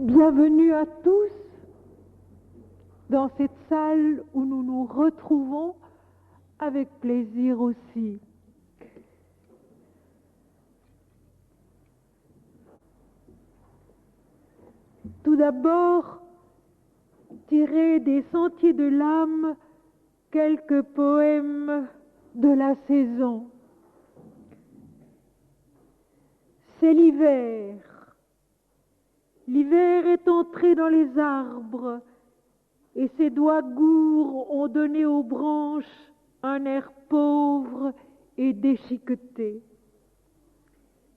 Bienvenue à tous dans cette salle où nous nous retrouvons avec plaisir aussi. Tout d'abord, tirer des sentiers de l'âme quelques poèmes de la saison. C'est l'hiver. L'hiver est entré dans les arbres et ses doigts gourds ont donné aux branches un air pauvre et déchiqueté.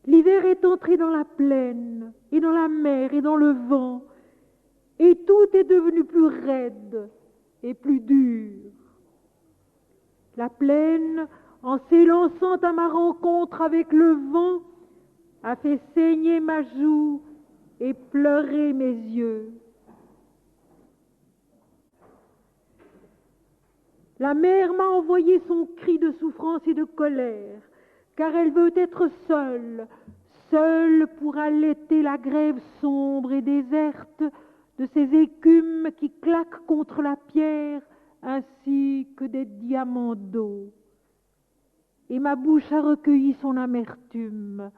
L'hiver est entré dans la plaine et dans la mer et dans le vent et tout est devenu plus raide et plus dur. La plaine, en s'élançant à ma rencontre avec le vent, a fait saigner ma joue et pleurer mes yeux. La mer m'a envoyé son cri de souffrance et de colère, car elle veut être seule, seule pour allaiter la grève sombre et déserte de ces écumes qui claquent contre la pierre ainsi que des diamants d'eau. Et ma bouche a recueilli son amertume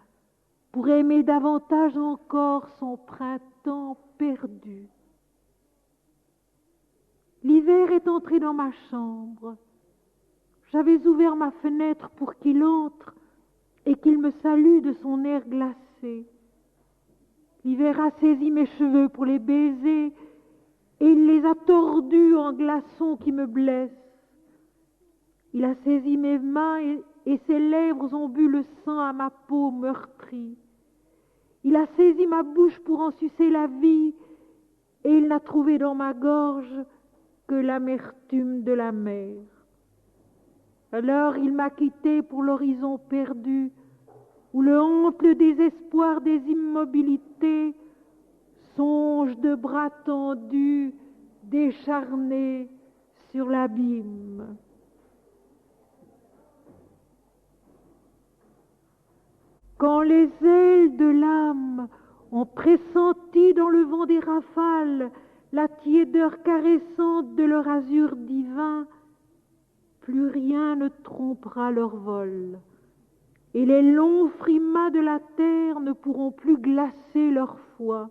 pour aimer davantage encore son printemps perdu. L'hiver est entré dans ma chambre. J'avais ouvert ma fenêtre pour qu'il entre et qu'il me salue de son air glacé. L'hiver a saisi mes cheveux pour les baiser et il les a tordus en glaçons qui me blessent. Il a saisi mes mains et ses lèvres ont bu le sang à ma peau meurtrie. Il a saisi ma bouche pour en sucer la vie et il n'a trouvé dans ma gorge que l'amertume de la mer. Alors il m'a quitté pour l'horizon perdu, où le hante le désespoir des immobilités, songe de bras tendus, décharnés sur l'abîme. Quand les ailes de l'âme ont pressenti dans le vent des rafales la tiédeur caressante de leur azur divin, plus rien ne trompera leur vol, et les longs frimas de la terre ne pourront plus glacer leur foi.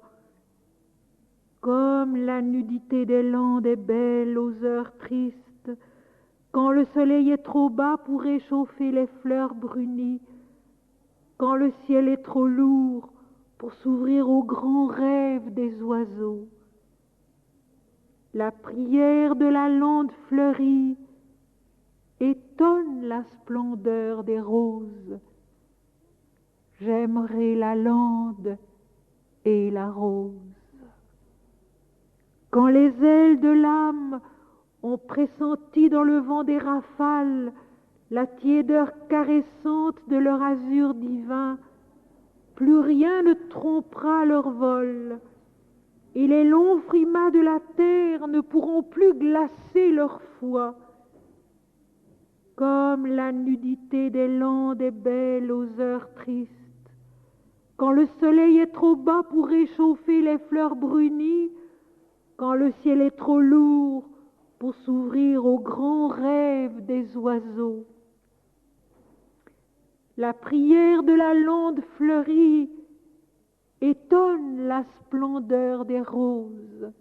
Comme la nudité des landes est belle aux heures tristes, quand le soleil est trop bas pour réchauffer les fleurs brunies, quand le ciel est trop lourd pour s'ouvrir aux grands rêves des oiseaux. La prière de la lande fleurie étonne la splendeur des roses. J'aimerai la lande et la rose. Quand les ailes de l'âme ont pressenti dans le vent des rafales la tiédeur caressante de leur azur divin, plus rien ne trompera leur vol, et les longs frimas de la terre ne pourront plus glacer leur foi. Comme la nudité des landes est belle aux heures tristes, quand le soleil est trop bas pour réchauffer les fleurs brunies, quand le ciel est trop lourd pour s'ouvrir aux grands rêves des oiseaux. La prière de la lande fleurie étonne la splendeur des roses.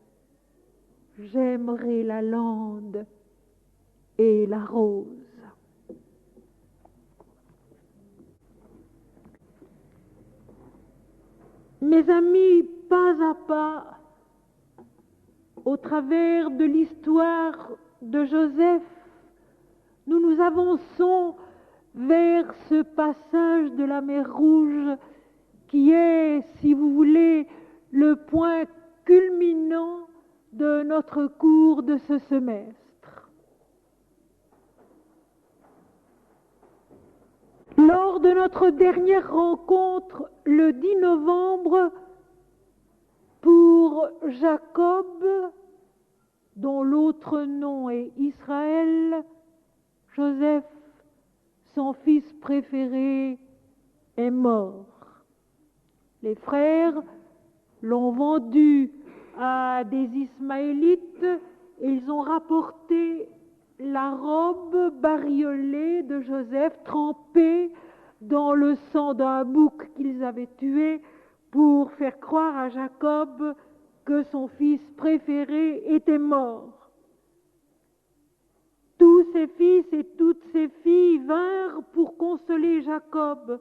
J'aimerai la lande et la rose. Mes amis, pas à pas, au travers de l'histoire de Joseph, nous nous avançons vers ce passage de la mer Rouge qui est, si vous voulez, le point culminant de notre cours de ce semestre. Lors de notre dernière rencontre, le 10 novembre, pour Jacob, dont l'autre nom est Israël, Joseph, son fils préféré, est mort. Les frères l'ont vendu à des Ismaélites et ils ont rapporté la robe bariolée de Joseph trempée dans le sang d'un bouc qu'ils avaient tué pour faire croire à Jacob que son fils préféré était mort. Tous ses fils et toutes ses filles vinrent pour consoler Jacob,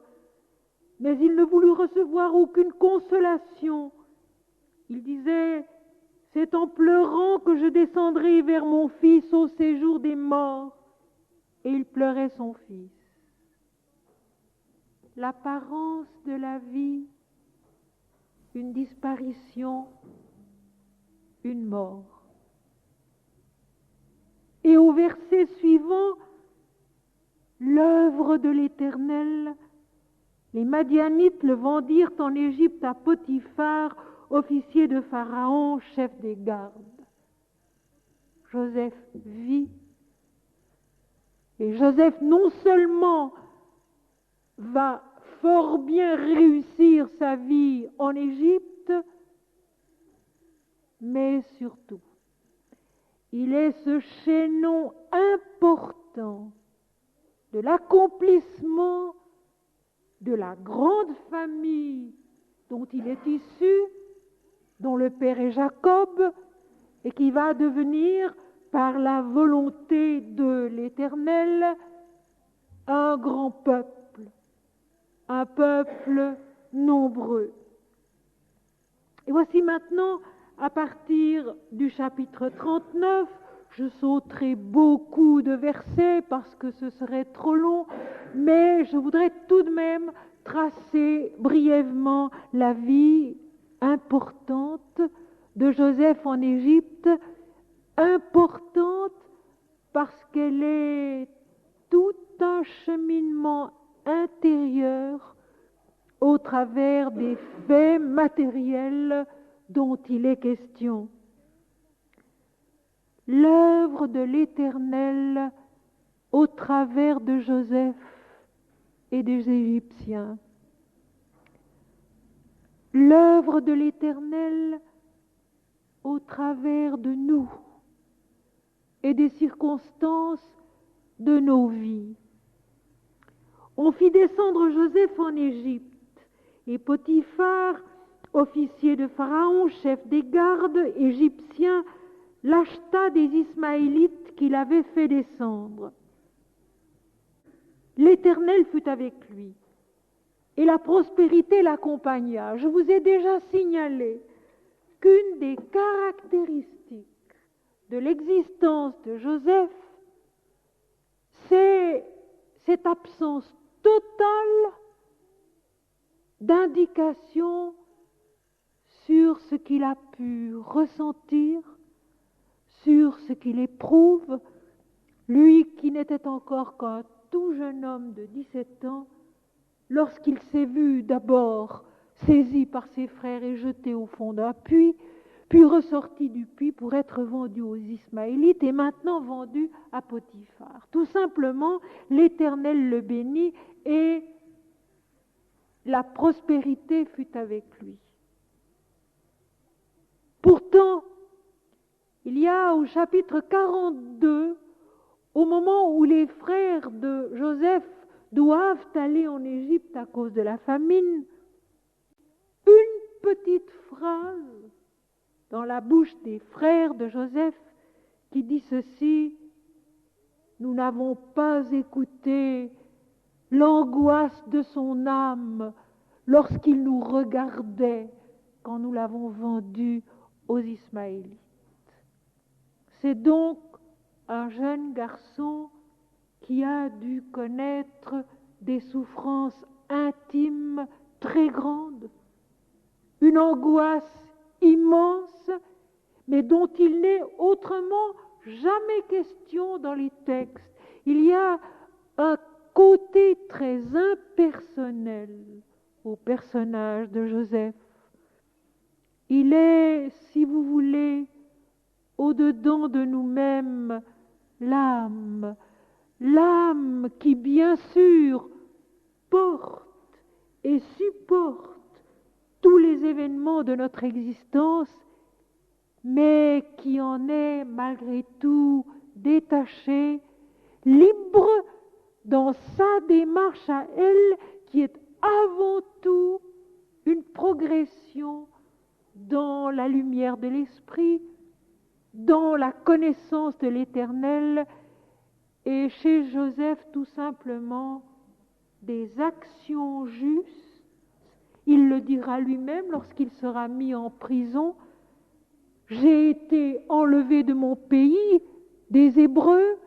mais il ne voulut recevoir aucune consolation. Il disait: c'est en pleurant que je descendrai vers mon fils au séjour des morts. Et il pleurait son fils. L'apparence de la vie, une disparition, une mort. Et au verset suivant, l'œuvre de l'Éternel, les Madianites le vendirent en Égypte à Potiphar, officier de Pharaon, chef des gardes. Joseph vit, et Joseph non seulement va fort bien réussir sa vie en Égypte, mais surtout, il est ce chaînon important de l'accomplissement de la grande famille dont il est issu, dont le père est Jacob, et qui va devenir, par la volonté de l'Éternel, un grand peuple, un peuple nombreux. Et voici maintenant, à partir du chapitre 39, je sauterai beaucoup de versets parce que ce serait trop long, mais je voudrais tout de même tracer brièvement la vie importante de Joseph en Égypte, importante parce qu'elle est tout un cheminement intérieur au travers des faits matériels dont il est question. L'œuvre de l'Éternel au travers de Joseph et des Égyptiens. L'œuvre de l'Éternel au travers de nous et des circonstances de nos vies. On fit descendre Joseph en Égypte, et Potiphar, officier de Pharaon, chef des gardes égyptiens, l'acheta des Ismaélites qu'il avait fait descendre. L'Éternel fut avec lui, et la prospérité l'accompagna. Je vous ai déjà signalé qu'une des caractéristiques de l'existence de Joseph, c'est cette absence totale d'indication sur ce qu'il a pu ressentir, sur ce qu'il éprouve, lui qui n'était encore qu'un tout jeune homme de 17 ans, lorsqu'il s'est vu d'abord saisi par ses frères et jeté au fond d'un puits, puis ressorti du puits pour être vendu aux Ismaélites et maintenant vendu à Potiphar. Tout simplement, l'Éternel le bénit et la prospérité fut avec lui. Pourtant, il y a au chapitre 42, au moment où les frères de Joseph doivent aller en Égypte à cause de la famine, une petite phrase dans la bouche des frères de Joseph qui dit ceci: nous n'avons pas écouté l'angoisse de son âme lorsqu'il nous regardait quand nous l'avons vendu aux Ismaélites. C'est donc un jeune garçon qui a dû connaître des souffrances intimes très grandes, une angoisse immense, mais dont il n'est autrement jamais question dans les textes. Il y a un côté très impersonnel au personnage de Joseph. Il est, si vous voulez, au-dedans de nous-mêmes, l'âme qui bien sûr porte et supporte tous les événements de notre existence, mais qui en est malgré tout détaché, libre dans sa démarche à elle, qui est avant tout une progression dans la lumière de l'esprit, dans la connaissance de l'Éternel, et chez Joseph tout simplement des actions justes. Il le dira lui-même lorsqu'il sera mis en prison. J'ai été enlevé de mon pays, des Hébreux,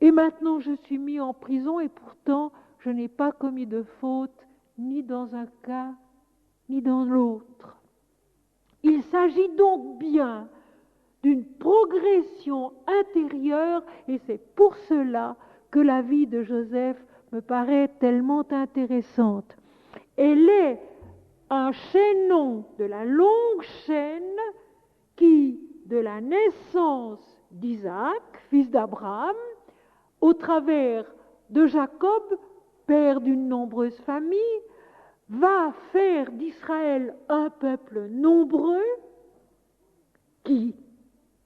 et maintenant je suis mis en prison, et pourtant je n'ai pas commis de faute, ni dans un cas, ni dans l'autre. Il s'agit donc bien d'une progression intérieure, et c'est pour cela que la vie de Joseph me paraît tellement intéressante. Elle est un chaînon de la longue chaîne qui, de la naissance d'Isaac, fils d'Abraham, au travers de Jacob, père d'une nombreuse famille, va faire d'Israël un peuple nombreux qui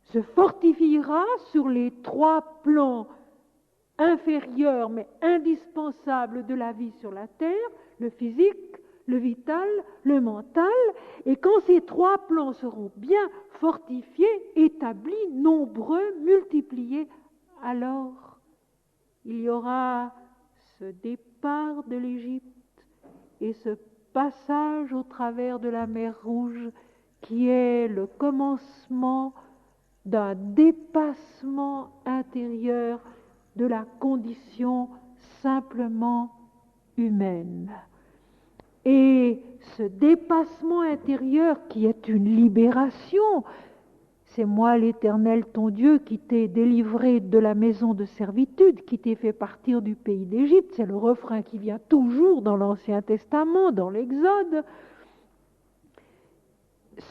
se fortifiera sur les trois plans inférieurs mais indispensables de la vie sur la terre, le physique, le vital, le mental, et quand ces trois plans seront bien fortifiés, établis, nombreux, multipliés, alors il y aura ce départ de l'Égypte et ce passage au travers de la mer Rouge qui est le commencement d'un dépassement intérieur de la condition simplement humaine. Et ce dépassement intérieur qui est une libération, c'est moi l'Éternel ton Dieu qui t'ai délivré de la maison de servitude, qui t'ai fait partir du pays d'Égypte, c'est le refrain qui vient toujours dans l'Ancien Testament, dans l'Exode.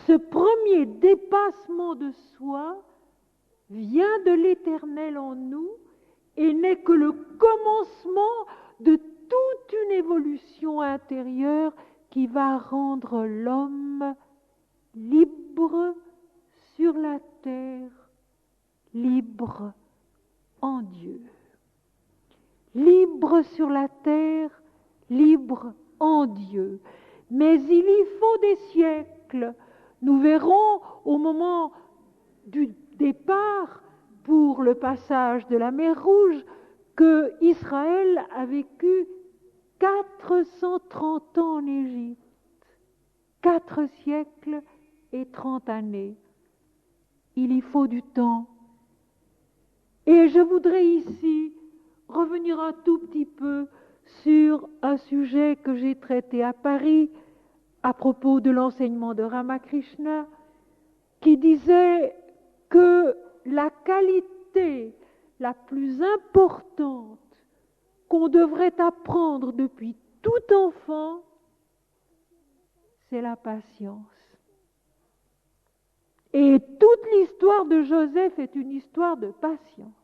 Ce premier dépassement de soi vient de l'Éternel en nous et n'est que le commencement de toute une évolution intérieure qui va rendre l'homme libre sur la terre, libre en Dieu. Libre sur la terre, libre en Dieu. Mais il y faut des siècles. Nous verrons au moment du départ pour le passage de la mer Rouge que Israël a vécu 430 ans en Égypte, 4 siècles et 30 années. Il y faut du temps. Et je voudrais ici revenir un tout petit peu sur un sujet que j'ai traité à Paris à propos de l'enseignement de Ramakrishna, qui disait que la qualité la plus importante qu'on devrait apprendre depuis tout enfant, c'est la patience. Et toute l'histoire de Joseph est une histoire de patience.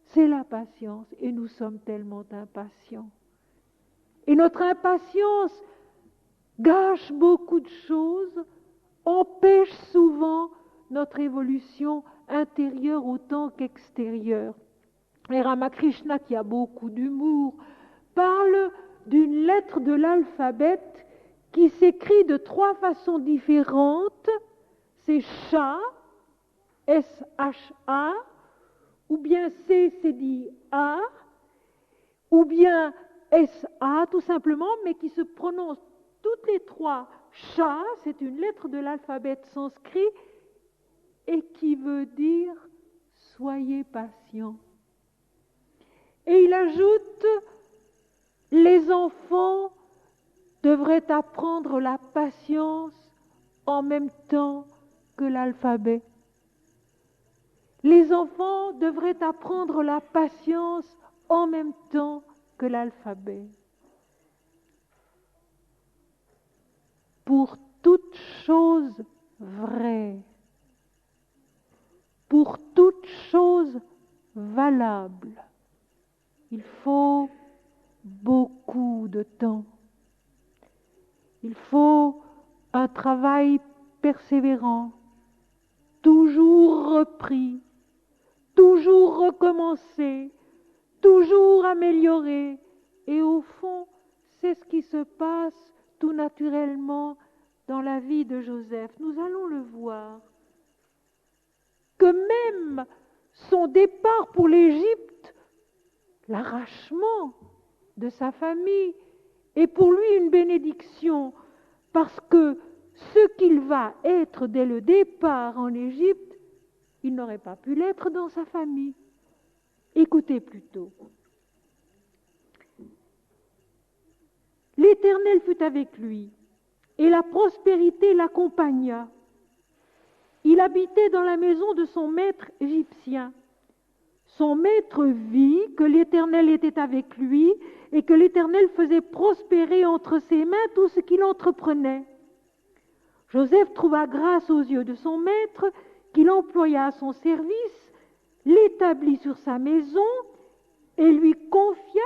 C'est la patience, et nous sommes tellement impatients. Et notre impatience gâche beaucoup de choses, empêche souvent notre évolution intérieure autant qu'extérieure. Et Ramakrishna, qui a beaucoup d'humour, parle d'une lettre de l'alphabet qui s'écrit de 3 façons différentes. C'est Sha, S-H-A, ou bien C, c'est dit A, ou bien S-A, tout simplement, mais qui se prononcent toutes les 3. Sha, c'est une lettre de l'alphabet sanskrit et qui veut dire « soyez patient ». Et il ajoute « les enfants devraient apprendre la patience en même temps que l'alphabet ». Les enfants devraient apprendre la patience en même temps que l'alphabet. Pour toute chose vraie, pour toute chose valable, il faut beaucoup de temps. Il faut un travail persévérant, toujours repris, toujours recommencé, toujours amélioré. Et au fond, c'est ce qui se passe tout naturellement dans la vie de Joseph. Nous allons le voir. Que même son départ pour l'Égypte, l'arrachement de sa famille, est pour lui une bénédiction, parce que ce qu'il va être dès le départ en Égypte, il n'aurait pas pu l'être dans sa famille. Écoutez plutôt. L'Éternel fut avec lui, et la prospérité l'accompagna. Il habitait dans la maison de son maître égyptien. Son maître vit que l'Éternel était avec lui et que l'Éternel faisait prospérer entre ses mains tout ce qu'il entreprenait. Joseph trouva grâce aux yeux de son maître, qu'il employa à son service, l'établit sur sa maison et lui confia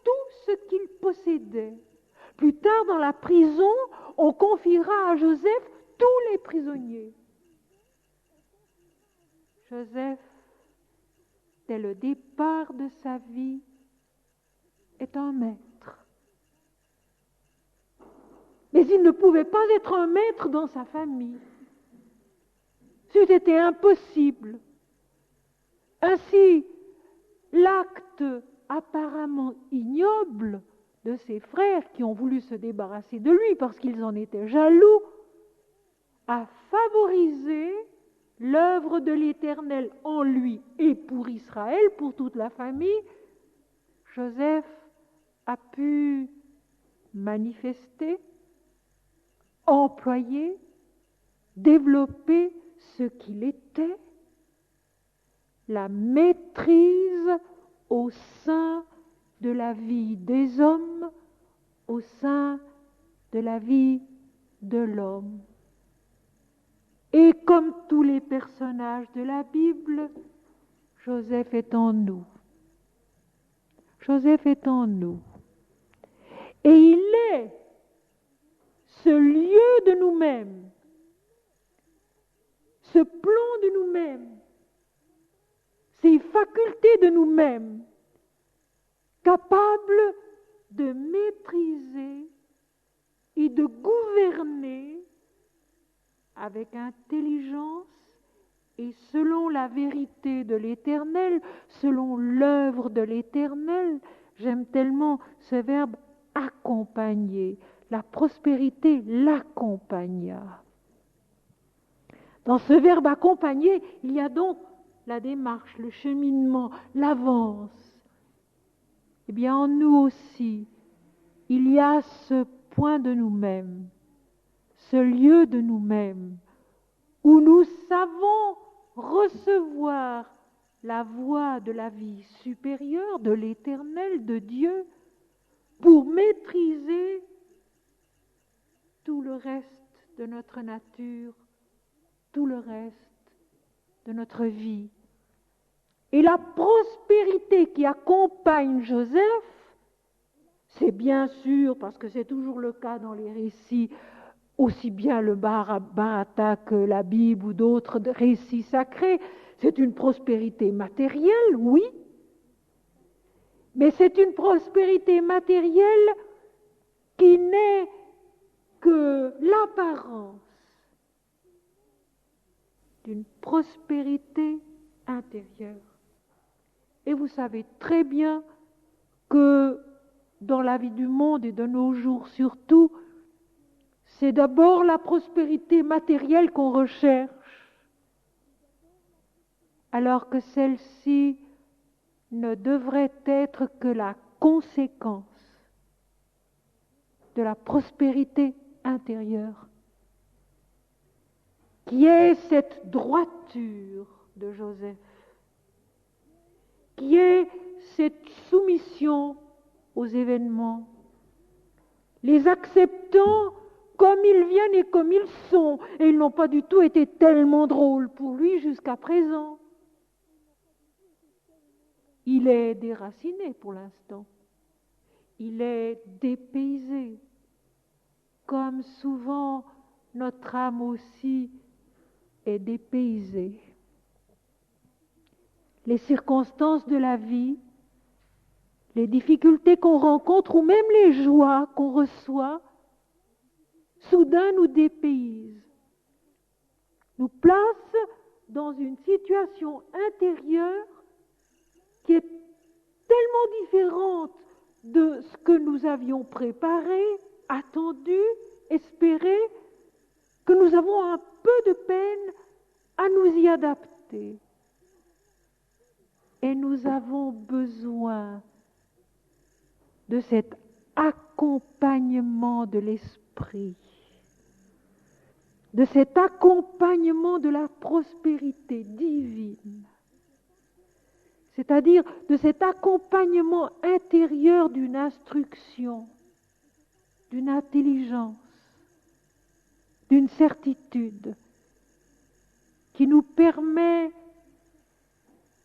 tout ce qu'il possédait. Plus tard, dans la prison, on confiera à Joseph tous les prisonniers. Joseph, dès le départ de sa vie, est un maître. Mais il ne pouvait pas être un maître dans sa famille. C'eût été impossible. Ainsi, l'acte apparemment ignoble de ses frères qui ont voulu se débarrasser de lui parce qu'ils en étaient jaloux a favorisé l'œuvre de l'Éternel en lui et pour Israël, pour toute la famille. Joseph a pu manifester, employer, développer ce qu'il était, la maîtrise au sein de la vie des hommes, au sein de la vie de l'homme. Et comme tous les personnages de la Bible, Joseph est en nous. Joseph est en nous. Et il est ce lieu de nous-mêmes, ce plan de nous-mêmes, ces facultés de nous-mêmes, capables de maîtriser et de gouverner avec intelligence et selon la vérité de l'Éternel, selon l'œuvre de l'Éternel. J'aime tellement ce verbe accompagner. La prospérité l'accompagna. Dans ce verbe accompagner, il y a donc la démarche, le cheminement, l'avance. Eh bien, en nous aussi, il y a ce point de nous-mêmes, ce lieu de nous-mêmes, où nous savons recevoir la voix de la vie supérieure, de l'Éternel, de Dieu, pour maîtriser tout le reste de notre nature, tout le reste de notre vie. Et la prospérité qui accompagne Joseph, c'est bien sûr, parce que c'est toujours le cas dans les récits, aussi bien le Bharata que la Bible ou d'autres récits sacrés, c'est une prospérité matérielle, oui, mais c'est une prospérité matérielle qui n'est que l'apparence d'une prospérité intérieure. Et vous savez très bien que dans la vie du monde et de nos jours surtout, c'est d'abord la prospérité matérielle qu'on recherche, alors que celle-ci ne devrait être que la conséquence de la prospérité intérieure, qui est cette droiture de Joseph, qui est cette soumission aux événements, les acceptant comme ils viennent et comme ils sont, et ils n'ont pas du tout été tellement drôles pour lui jusqu'à présent. Il est déraciné pour l'instant, il est dépaysé, comme souvent notre âme aussi est dépaysée. Les circonstances de la vie, les difficultés qu'on rencontre ou même les joies qu'on reçoit, soudain nous dépaysent, nous placent dans une situation intérieure qui est tellement différente de ce que nous avions préparé, attendu, espéré, que nous avons un peu de peine à nous y adapter. Et nous avons besoin de cet accompagnement de l'esprit, de cet accompagnement de la prospérité divine, c'est-à-dire de cet accompagnement intérieur d'une instruction, d'une intelligence, d'une certitude qui nous permet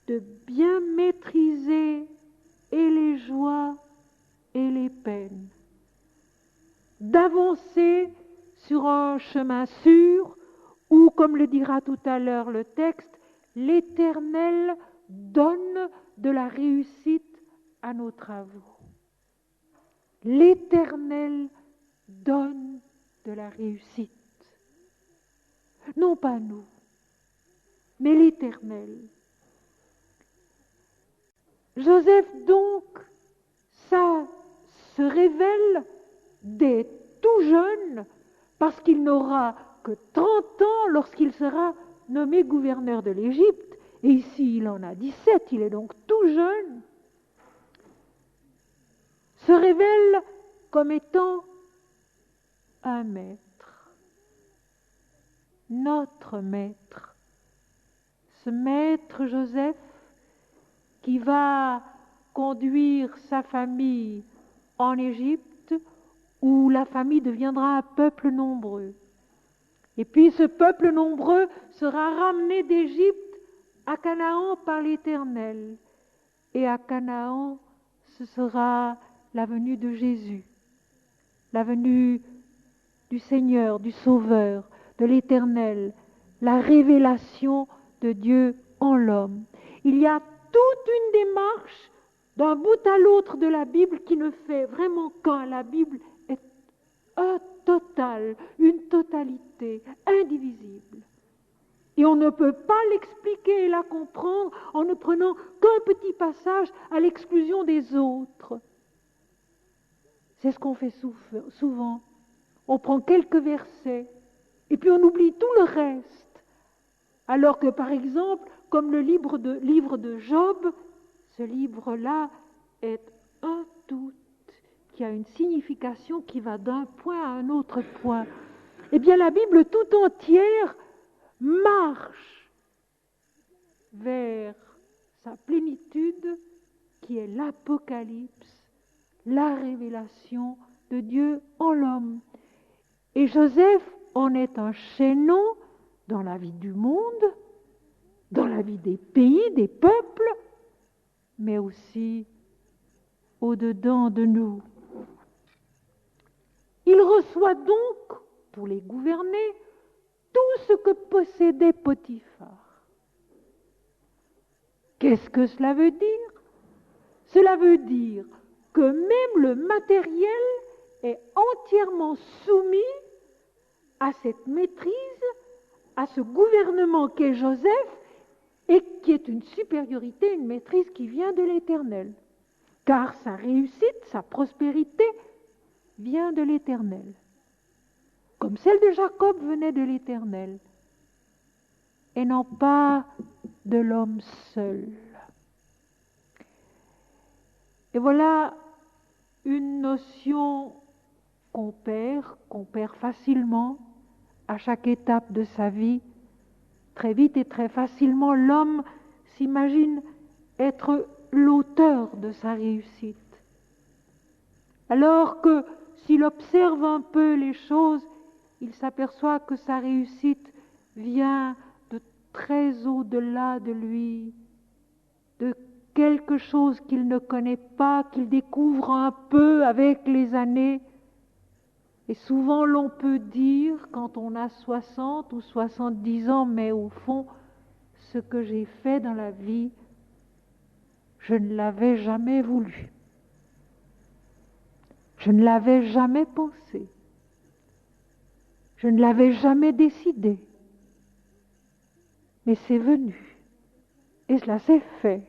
de bien maîtriser et les joies et les peines, d'avancer sur un chemin sûr où, comme le dira tout à l'heure le texte, l'Éternel donne de la réussite à nos travaux. L'Éternel donne de la réussite. Non pas nous, mais l'Éternel. Joseph, donc, ça se révèle dès tout jeune, parce qu'il n'aura que 30 ans lorsqu'il sera nommé gouverneur de l'Égypte. Et ici, il en a 17, il est donc tout jeune. Se révèle comme étant un maître, notre maître. Ce maître Joseph qui va conduire sa famille en Égypte, où la famille deviendra un peuple nombreux. Et puis ce peuple nombreux sera ramené d'Égypte à Canaan par l'Éternel. Et à Canaan, ce sera la venue de Jésus, la venue du Seigneur, du Sauveur, de l'Éternel, la révélation de Dieu en l'homme. Il y a toute une démarche d'un bout à l'autre de la Bible qui ne fait vraiment qu'un. La Bible est un total, une totalité indivisible. Et on ne peut pas l'expliquer et la comprendre en ne prenant qu'un petit passage à l'exclusion des autres. C'est ce qu'on fait souvent. On prend quelques versets et puis on oublie tout le reste. Alors que, par exemple, comme le livre de Job, ce livre-là est un tout qui a une signification qui va d'un point à un autre point. Eh bien, la Bible tout entière marche vers sa plénitude qui est l'Apocalypse, la révélation de Dieu en l'homme. Et Joseph en est un chaînon dans la vie du monde, dans la vie des pays, des peuples, mais aussi au-dedans de nous. Il reçoit donc, pour les gouverner, tout ce que possédait Potiphar. Qu'est-ce que cela veut dire? Cela veut dire que même le matériel est entièrement soumis à cette maîtrise, à ce gouvernement qu'est Joseph, et qui est une supériorité, une maîtrise qui vient de l'Éternel. Car sa réussite, sa prospérité vient de l'Éternel. Comme celle de Jacob venait de l'Éternel, et non pas de l'homme seul. Et voilà une notion qu'on perd facilement à chaque étape de sa vie. Très vite et très facilement, l'homme s'imagine être l'auteur de sa réussite. Alors que s'il observe un peu les choses, il s'aperçoit que sa réussite vient de très au-delà de lui, de quelque chose qu'il ne connaît pas, qu'il découvre un peu avec les années. Et souvent l'on peut dire, quand on a 60 ou 70 ans, mais au fond, ce que j'ai fait dans la vie, je ne l'avais jamais voulu. Je ne l'avais jamais pensé. Je ne l'avais jamais décidé. Mais c'est venu. Et cela s'est fait.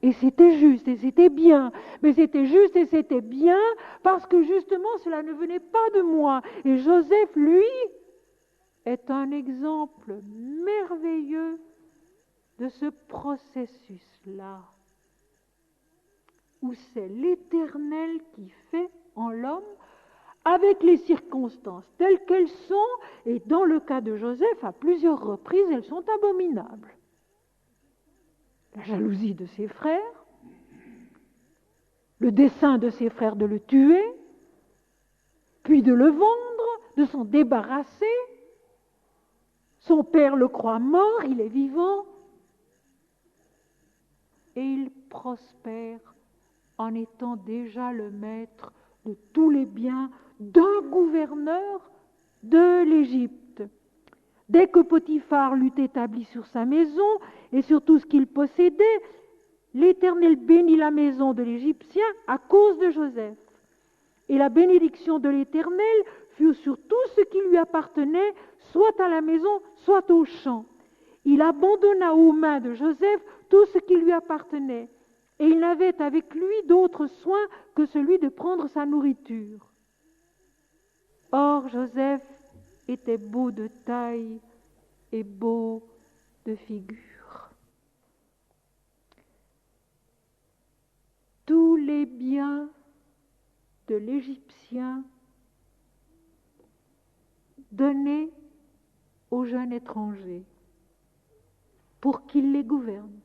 Et c'était juste et c'était bien. Mais c'était juste et c'était bien parce que justement cela ne venait pas de moi. Et Joseph, lui, est un exemple merveilleux de ce processus-là, où c'est l'Éternel qui fait en l'homme avec les circonstances telles qu'elles sont, et dans le cas de Joseph, à plusieurs reprises, elles sont abominables. La jalousie de ses frères, le dessein de ses frères de le tuer, puis de le vendre, de s'en débarrasser. Son père le croit mort, il est vivant, et il prospère en étant déjà le maître de tous les biens d'un gouverneur de l'Égypte. Dès que Potiphar l'eut établi sur sa maison et sur tout ce qu'il possédait, l'Éternel bénit la maison de l'Égyptien à cause de Joseph. Et la bénédiction de l'Éternel fut sur tout ce qui lui appartenait, soit à la maison, soit au champ. Il abandonna aux mains de Joseph tout ce qui lui appartenait, et il n'avait avec lui d'autre soin que celui de prendre sa nourriture. Or Joseph était beau de taille et beau de figure. Tous les biens de l'Égyptien donnés aux jeunes étrangers pour qu'il les gouverne,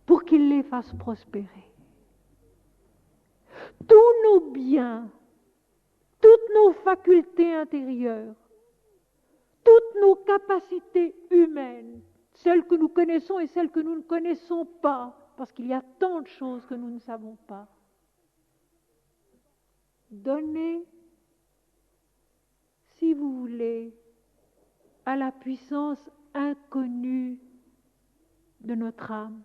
pour qu'il les fasse prospérer. Tous nos biens, toutes nos facultés intérieures, toutes nos capacités humaines, celles que nous connaissons et celles que nous ne connaissons pas, parce qu'il y a tant de choses que nous ne savons pas, données, si vous voulez, à la puissance inconnue de notre âme,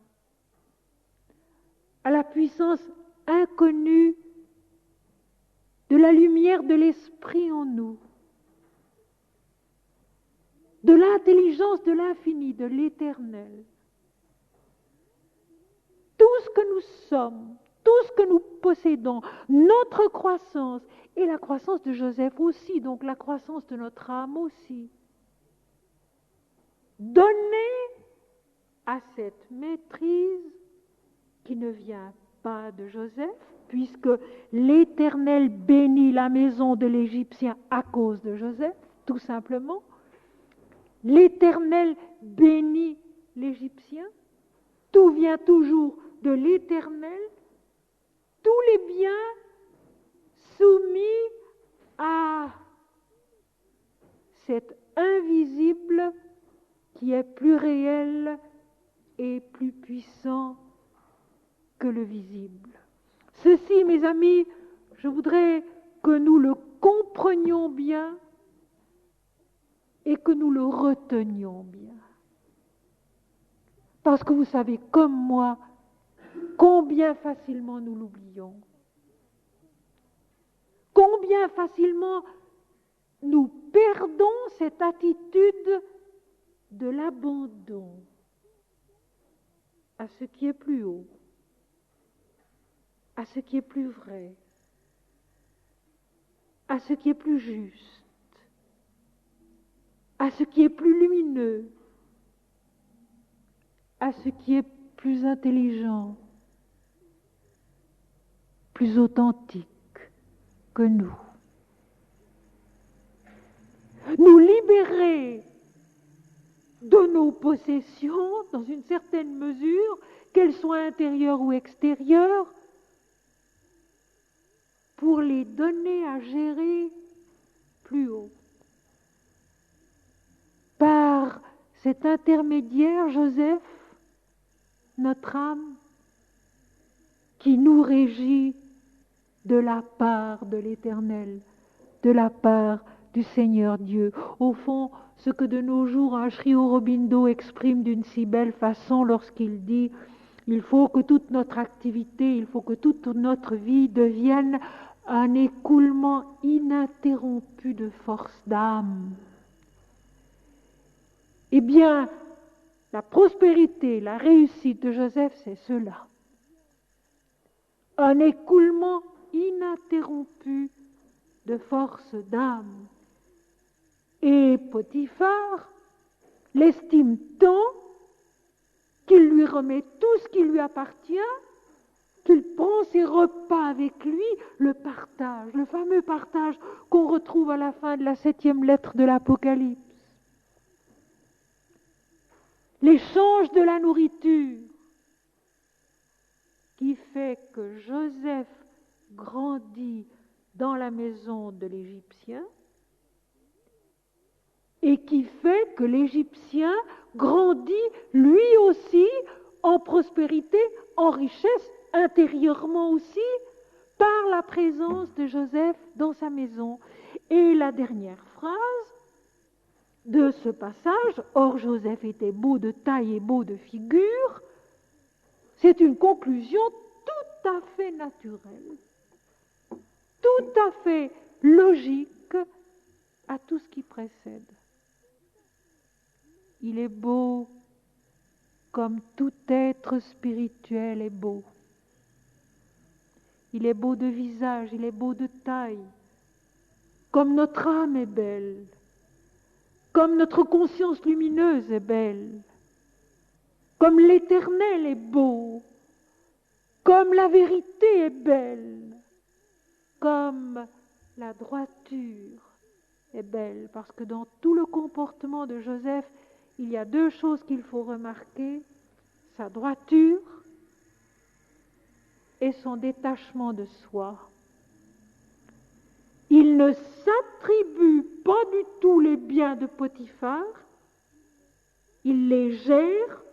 à la puissance inconnue de la lumière de l'Esprit en nous, de l'intelligence de l'infini, de l'Éternel. Tout ce que nous sommes, tout ce que nous possédons, notre croissance et la croissance de Joseph aussi, donc la croissance de notre âme aussi, donnée à cette maîtrise qui ne vient pas de Joseph, puisque l'Éternel bénit la maison de l'Égyptien à cause de Joseph, tout simplement. L'Éternel bénit l'Égyptien, tout vient toujours de l'Éternel, tous les biens soumis à cet invisible qui est plus réel et plus puissant que le visible. Ceci, mes amis, je voudrais que nous le comprenions bien et que nous le retenions bien. Parce que vous savez, comme moi, combien facilement nous l'oublions. Combien facilement nous perdons cette attitude de l'abandon à ce qui est plus haut, à ce qui est plus vrai, à ce qui est plus juste, à ce qui est plus lumineux, à ce qui est plus intelligent, plus authentique que nous. Nous libérer de nos possessions, dans une certaine mesure, qu'elles soient intérieures ou extérieures, pour les donner à gérer plus haut. Par cet intermédiaire, Joseph, notre âme, qui nous régit de la part de l'Éternel, de la part du Seigneur Dieu. Au fond, ce que de nos jours un Sri Aurobindo exprime d'une si belle façon lorsqu'il dit « Il faut que toute notre activité, il faut que toute notre vie devienne un écoulement ininterrompu de force d'âme. » Eh bien, la prospérité, la réussite de Joseph, c'est cela. Un écoulement ininterrompu de force d'âme. Et Potiphar l'estime tant qu'il lui remet tout ce qui lui appartient, qu'il prend ses repas avec lui, le partage, le fameux partage qu'on retrouve à la fin de la 7e lettre de l'Apocalypse. L'échange de la nourriture qui fait que Joseph grandit dans la maison de l'Égyptien et qui fait que l'Égyptien grandit lui aussi en prospérité, en richesse, intérieurement aussi, par la présence de Joseph dans sa maison. Et la dernière phrase de ce passage, « Or Joseph était beau de taille et beau de figure », c'est une conclusion tout à fait naturelle, tout à fait logique à tout ce qui précède. Il est beau comme tout être spirituel est beau. Il est beau de visage, il est beau de taille, comme notre âme est belle, comme notre conscience lumineuse est belle, comme l'Éternel est beau, comme la vérité est belle, comme la droiture est belle. Parce que dans tout le comportement de Joseph, il y a deux choses qu'il faut remarquer, sa droiture et son détachement de soi. Il ne s'attribue pas du tout les biens de Potiphar, il les gère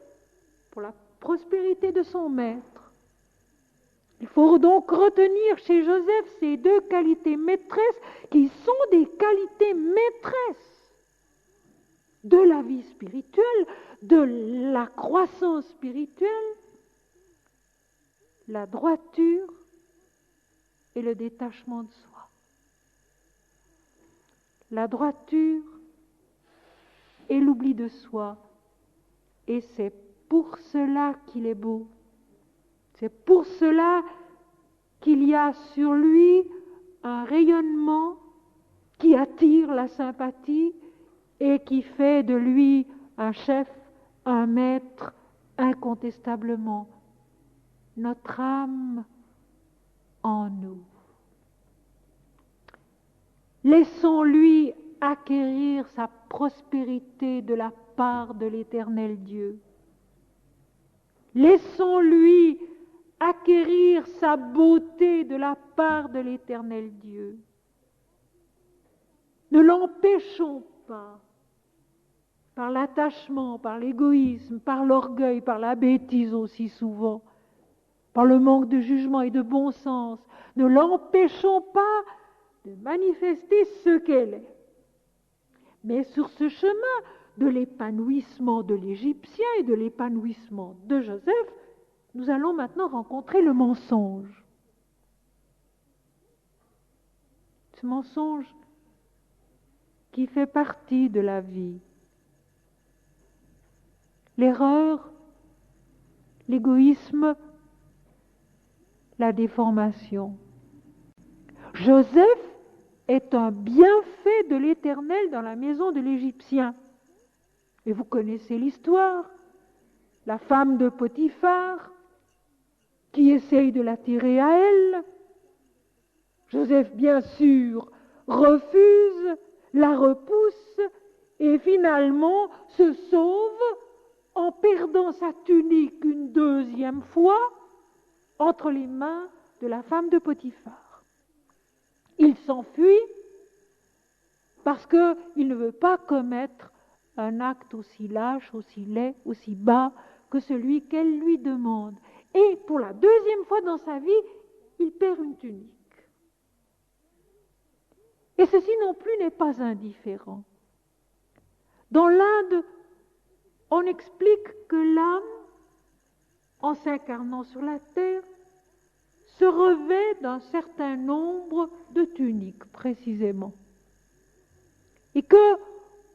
pour la prospérité de son maître. Il faut donc retenir chez Joseph ces deux qualités maîtresses qui sont des qualités maîtresses de la vie spirituelle, de la croissance spirituelle, la droiture et le détachement de soi. La droiture et l'oubli de soi. Et c'est pour cela qu'il est beau. C'est pour cela qu'il y a sur lui un rayonnement qui attire la sympathie et qui fait de lui un chef, un maître, incontestablement. Notre âme en nous. Laissons-lui acquérir sa prospérité de la part de l'Éternel Dieu. Laissons-lui acquérir sa beauté de la part de l'Éternel Dieu. Ne l'empêchons pas par l'attachement, par l'égoïsme, par l'orgueil, par la bêtise aussi souvent, par le manque de jugement et de bon sens. Ne l'empêchons pas de manifester ce qu'elle est. Mais sur ce chemin de l'épanouissement de l'Égyptien et de l'épanouissement de Joseph, nous allons maintenant rencontrer le mensonge. Ce mensonge qui fait partie de la vie. L'erreur, l'égoïsme, la déformation. Joseph est un bienfait de l'Éternel dans la maison de l'Égyptien. Et vous connaissez l'histoire. La femme de Potiphar qui essaye de l'attirer à elle. Joseph, bien sûr, refuse, la repousse et finalement se sauve en perdant sa tunique une deuxième fois entre les mains de la femme de Potiphar. Il s'enfuit parce qu'il ne veut pas commettre un acte aussi lâche, aussi laid, aussi bas que celui qu'elle lui demande. Et pour la deuxième fois dans sa vie, il perd une tunique. Et ceci non plus n'est pas indifférent. Dans l'Inde, on explique que l'âme, en s'incarnant sur la terre, se revêt d'un certain nombre de tuniques, précisément. Et que,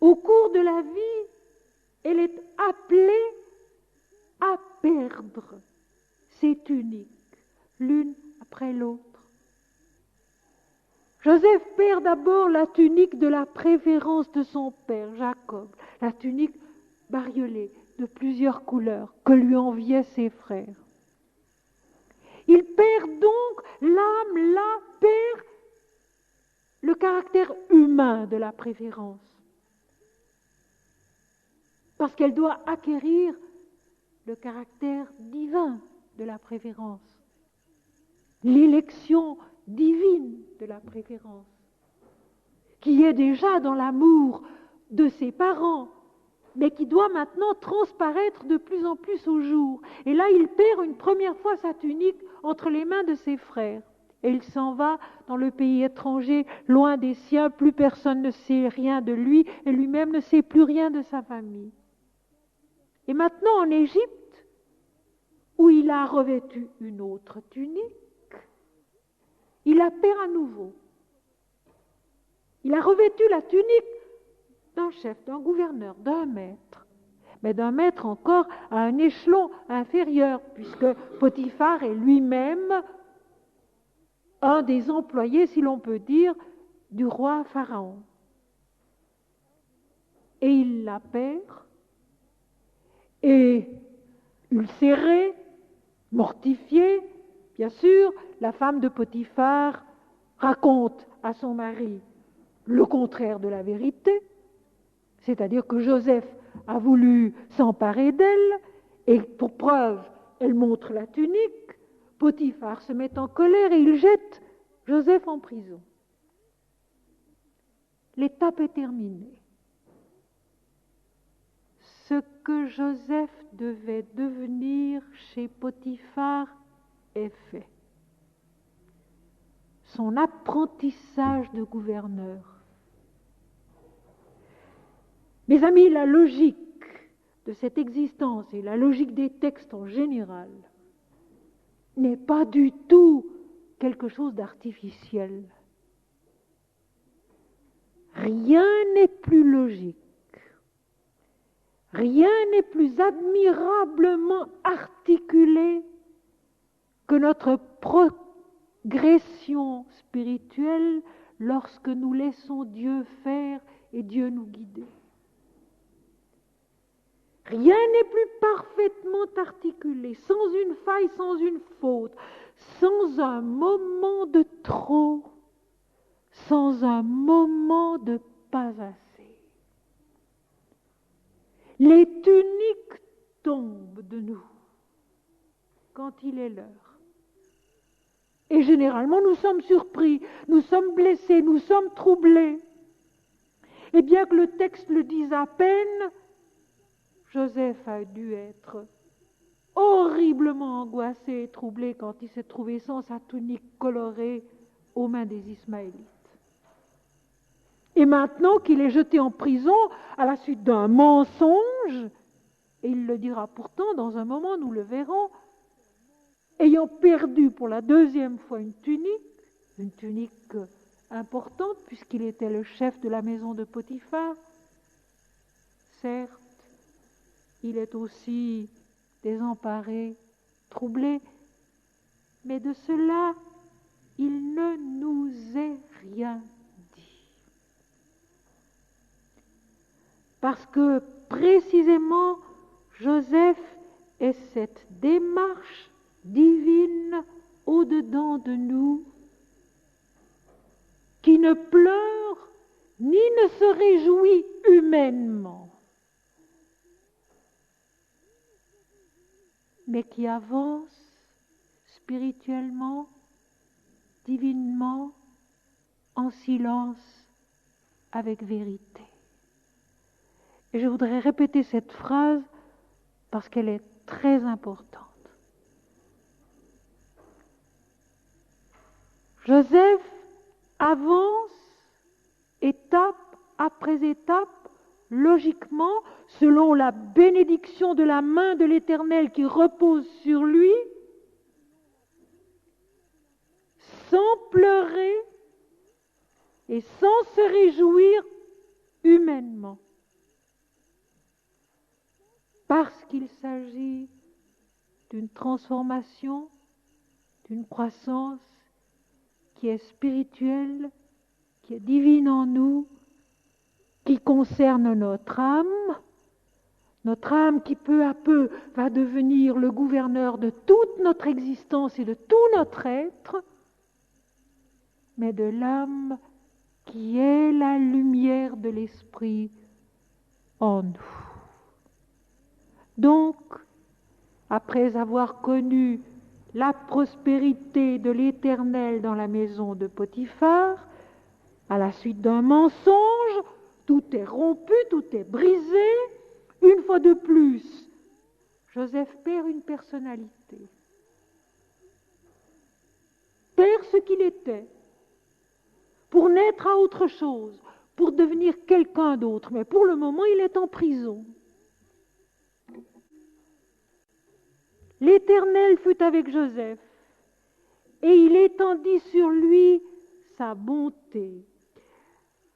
au cours de la vie, elle est appelée à perdre ces tuniques, l'une après l'autre. Joseph perd d'abord la tunique de la préférence de son père, Jacob, la tunique bariolée de plusieurs couleurs que lui enviaient ses frères. Il perd donc, l'âme là perd le caractère humain de la préférence. Parce qu'elle doit acquérir le caractère divin de la préférence. L'élection divine de la préférence, qui est déjà dans l'amour de ses parents, mais qui doit maintenant transparaître de plus en plus au jour. Et là, il perd une première fois sa tunique entre les mains de ses frères. Et il s'en va dans le pays étranger, loin des siens, plus personne ne sait rien de lui, et lui-même ne sait plus rien de sa famille. Et maintenant, en Égypte, où il a revêtu une autre tunique, il la perd à nouveau. Il a revêtu la tunique d'un chef, d'un gouverneur, d'un maître, mais d'un maître encore à un échelon inférieur, puisque Potiphar est lui-même un des employés, si l'on peut dire, du roi Pharaon. Et il la perd, et ulcéré, mortifié, bien sûr, la femme de Potiphar raconte à son mari le contraire de la vérité, c'est-à-dire que Joseph a voulu s'emparer d'elle, et pour preuve, elle montre la tunique. Potiphar se met en colère et il jette Joseph en prison. L'étape est terminée. Ce que Joseph devait devenir chez Potiphar est fait. Son apprentissage de gouverneur. Mes amis, la logique de cette existence et la logique des textes en général n'est pas du tout quelque chose d'artificiel. Rien n'est plus logique. Rien n'est plus admirablement articulé que notre progression spirituelle lorsque nous laissons Dieu faire et Dieu nous guider. Rien n'est plus parfaitement articulé, sans une faille, sans une faute, sans un moment de trop, sans un moment de pas assez. Les tuniques tombent de nous quand il est l'heure. Et généralement, nous sommes surpris, nous sommes blessés, nous sommes troublés. Et bien que le texte le dise à peine, Joseph a dû être horriblement angoissé et troublé quand il s'est trouvé sans sa tunique colorée aux mains des Ismaélites. Et maintenant qu'il est jeté en prison à la suite d'un mensonge, et il le dira pourtant dans un moment, nous le verrons, ayant perdu pour la deuxième fois une tunique importante puisqu'il était le chef de la maison de Potiphar, certes, il est aussi désemparé, troublé, mais de cela, il ne nous est rien dit. Parce que précisément, Joseph est cette démarche divine au-dedans de nous, qui ne pleure ni ne se réjouit humainement, mais qui avance spirituellement, divinement, en silence, avec vérité. Et je voudrais répéter cette phrase parce qu'elle est très importante. Joseph avance étape après étape, logiquement, selon la bénédiction de la main de l'Éternel qui repose sur lui, sans pleurer et sans se réjouir humainement. Parce qu'il s'agit d'une transformation, d'une croissance qui est spirituelle, qui est divine en nous, qui concerne notre âme qui peu à peu va devenir le gouverneur de toute notre existence et de tout notre être, mais de l'âme qui est la lumière de l'Esprit en nous. Donc, après avoir connu la prospérité de l'Éternel dans la maison de Potiphar, à la suite d'un mensonge, tout est rompu, tout est brisé. Une fois de plus, Joseph perd une personnalité, perd ce qu'il était, pour naître à autre chose, pour devenir quelqu'un d'autre. Mais pour le moment, il est en prison. L'Éternel fut avec Joseph, et il étendit sur lui sa bonté.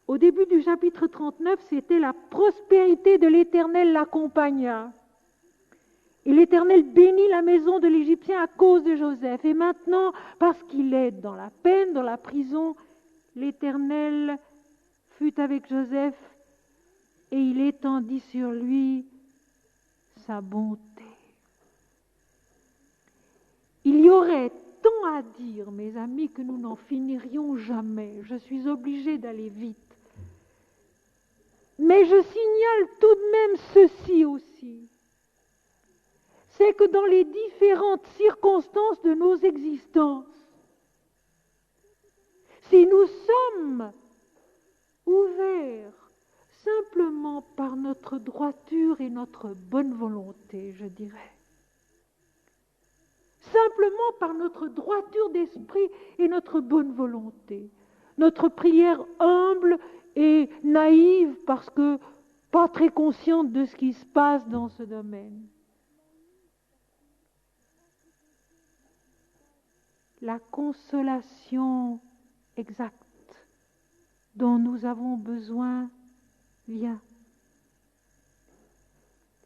Au début du chapitre 39, c'était la prospérité de l'Éternel l'accompagna. Et l'Éternel bénit la maison de l'Égyptien à cause de Joseph. Et maintenant, parce qu'il est dans la peine, dans la prison, l'Éternel fut avec Joseph et il étendit sur lui sa bonté. Il y aurait tant à dire, mes amis, que nous n'en finirions jamais. Je suis obligée d'aller vite. Mais je signale tout de même ceci aussi. C'est que dans les différentes circonstances de nos existences, si nous sommes ouverts simplement par notre droiture et notre bonne volonté, je dirais, simplement par notre droiture d'esprit et notre bonne volonté, notre prière humble et naïve parce que pas très consciente de ce qui se passe dans ce domaine. La consolation exacte dont nous avons besoin vient.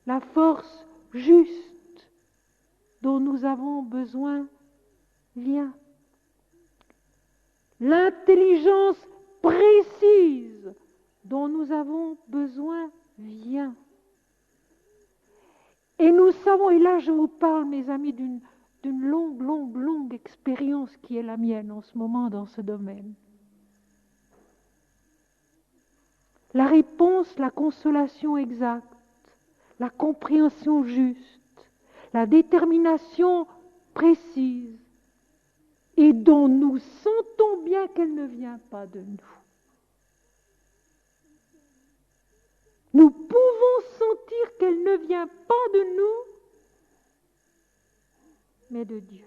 La force juste dont nous avons besoin vient. L'intelligence précise dont nous avons besoin vient. Et nous savons, et là je vous parle, mes amis, d'une longue expérience qui est la mienne en ce moment dans ce domaine. La réponse, la consolation exacte, la compréhension juste, la détermination précise, et dont nous sentons bien qu'elle ne vient pas de nous. Nous pouvons sentir qu'elle ne vient pas de nous, mais de Dieu.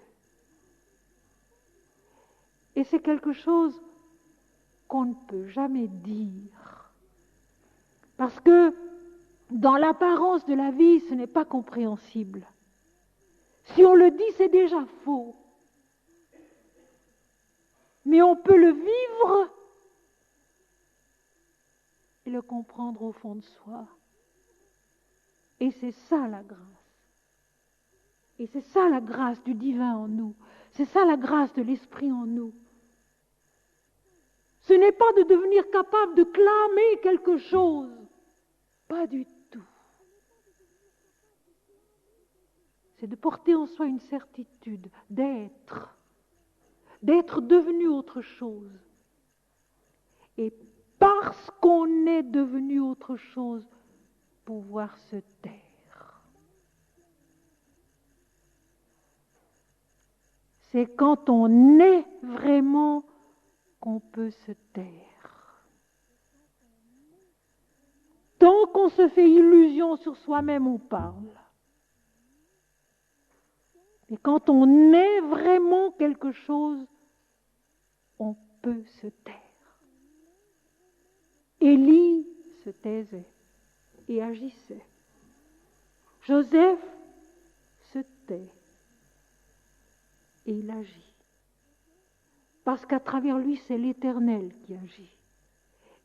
Et c'est quelque chose qu'on ne peut jamais dire. Parce que dans l'apparence de la vie, ce n'est pas compréhensible. Si on le dit, c'est déjà faux. Mais on peut le vivre et le comprendre au fond de soi. Et c'est ça la grâce. Et c'est ça la grâce du divin en nous. C'est ça la grâce de l'Esprit en nous. Ce n'est pas de devenir capable de clamer quelque chose. Pas du tout. C'est de porter en soi une certitude, d'être devenu autre chose. Et parce qu'on est devenu autre chose, pouvoir se taire. C'est quand on est vraiment qu'on peut se taire. Tant qu'on se fait illusion sur soi-même, on parle. Et quand on est vraiment quelque chose, on peut se taire. Élie se taisait et agissait. Joseph se tait et il agit. Parce qu'à travers lui, c'est l'Éternel qui agit.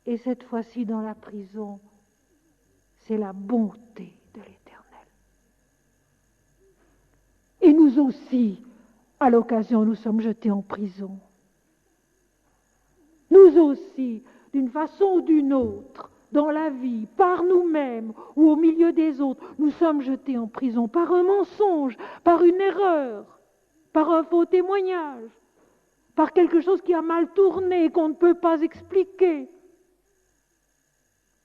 Et cette fois-ci, dans la prison, c'est la bonté de l'Éternel. Et nous aussi, à l'occasion, nous sommes jetés en prison. Nous aussi, d'une façon ou d'une autre, dans la vie, par nous-mêmes ou au milieu des autres, nous sommes jetés en prison par un mensonge, par une erreur, par un faux témoignage, par quelque chose qui a mal tourné et qu'on ne peut pas expliquer.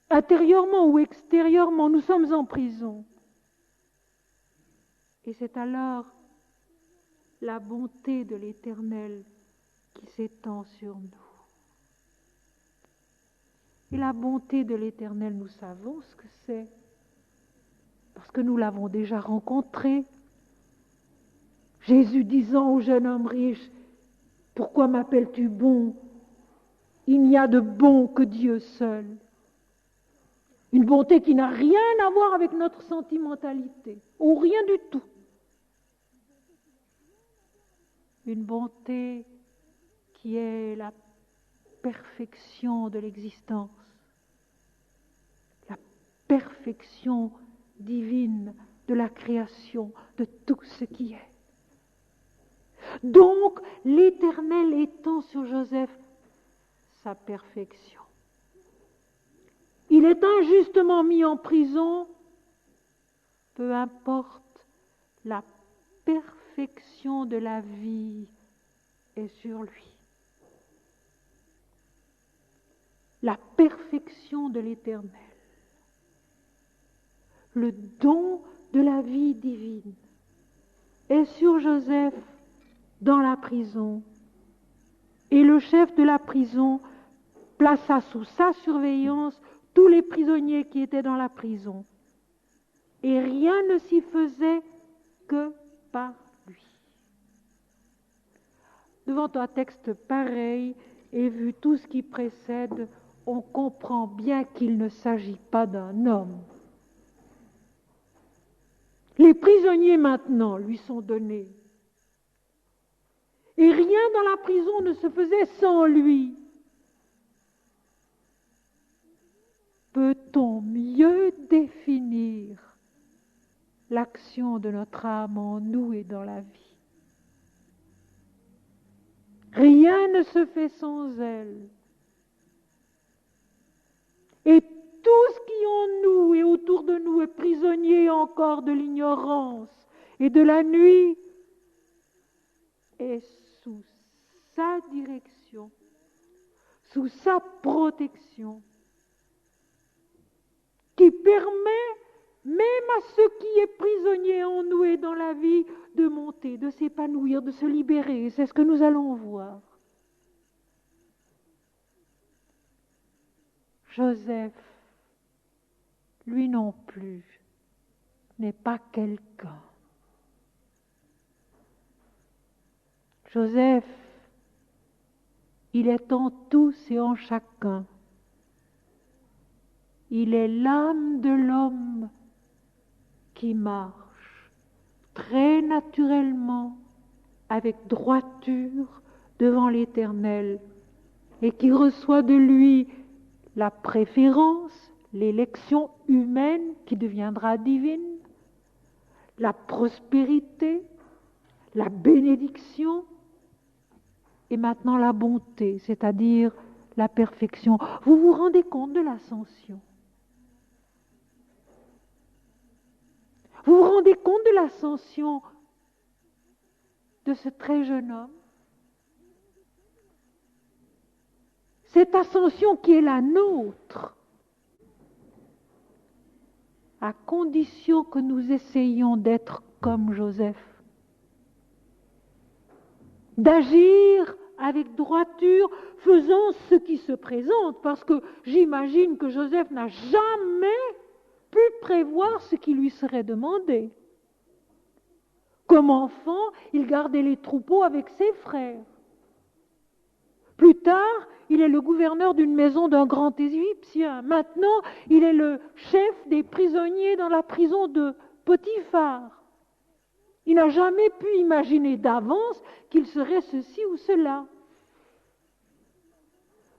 Intérieurement ou extérieurement, nous sommes en prison. Et c'est alors la bonté de l'Éternel qui s'étend sur nous. Et la bonté de l'Éternel, nous savons ce que c'est, parce que nous l'avons déjà rencontré. Jésus disant au jeune homme riche, « Pourquoi m'appelles-tu bon? Il n'y a de bon que Dieu seul. » Une bonté qui n'a rien à voir avec notre sentimentalité, ou rien du tout. Une bonté qui est la perfection de l'existence, la perfection divine de la création, de tout ce qui est. Donc, l'Éternel étend sur Joseph sa perfection. Il est injustement mis en prison, peu importe, la perfection de la vie est sur lui. La perfection de l'Éternel, le don de la vie divine est sur Joseph dans la prison. Et le chef de la prison plaça sous sa surveillance tous les prisonniers qui étaient dans la prison. Et rien ne s'y faisait que par lui. Devant un texte pareil, et vu tout ce qui précède, on comprend bien qu'il ne s'agit pas d'un homme. Les prisonniers maintenant lui sont donnés. Et rien dans la prison ne se faisait sans lui. Peut-on mieux définir l'action de notre âme en nous et dans la vie? Rien ne se fait sans elle. Et tout ce qui en nous et autour de nous est prisonnier encore de l'ignorance et de la nuit est sous sa direction, sous sa protection, qui permet même à ce qui est prisonnier en nous et dans la vie de monter, de s'épanouir, de se libérer. C'est ce que nous allons voir. Joseph, lui non plus, n'est pas quelqu'un. Joseph, il est en tous et en chacun. Il est l'âme de l'homme qui marche très naturellement, avec droiture devant l'Éternel, et qui reçoit de lui la préférence, l'élection humaine qui deviendra divine, la prospérité, la bénédiction, et maintenant la bonté, c'est-à-dire la perfection. Vous vous rendez compte de l'ascension? Vous vous rendez compte de l'ascension de ce très jeune homme? Cette ascension qui est la nôtre, à condition que nous essayions d'être comme Joseph, d'agir avec droiture, faisant ce qui se présente, parce que j'imagine que Joseph n'a jamais pu prévoir ce qui lui serait demandé. Comme enfant, il gardait les troupeaux avec ses frères. Plus tard, il est le gouverneur d'une maison d'un grand Égyptien. Maintenant, il est le chef des prisonniers dans la prison de Potiphar. Il n'a jamais pu imaginer d'avance qu'il serait ceci ou cela.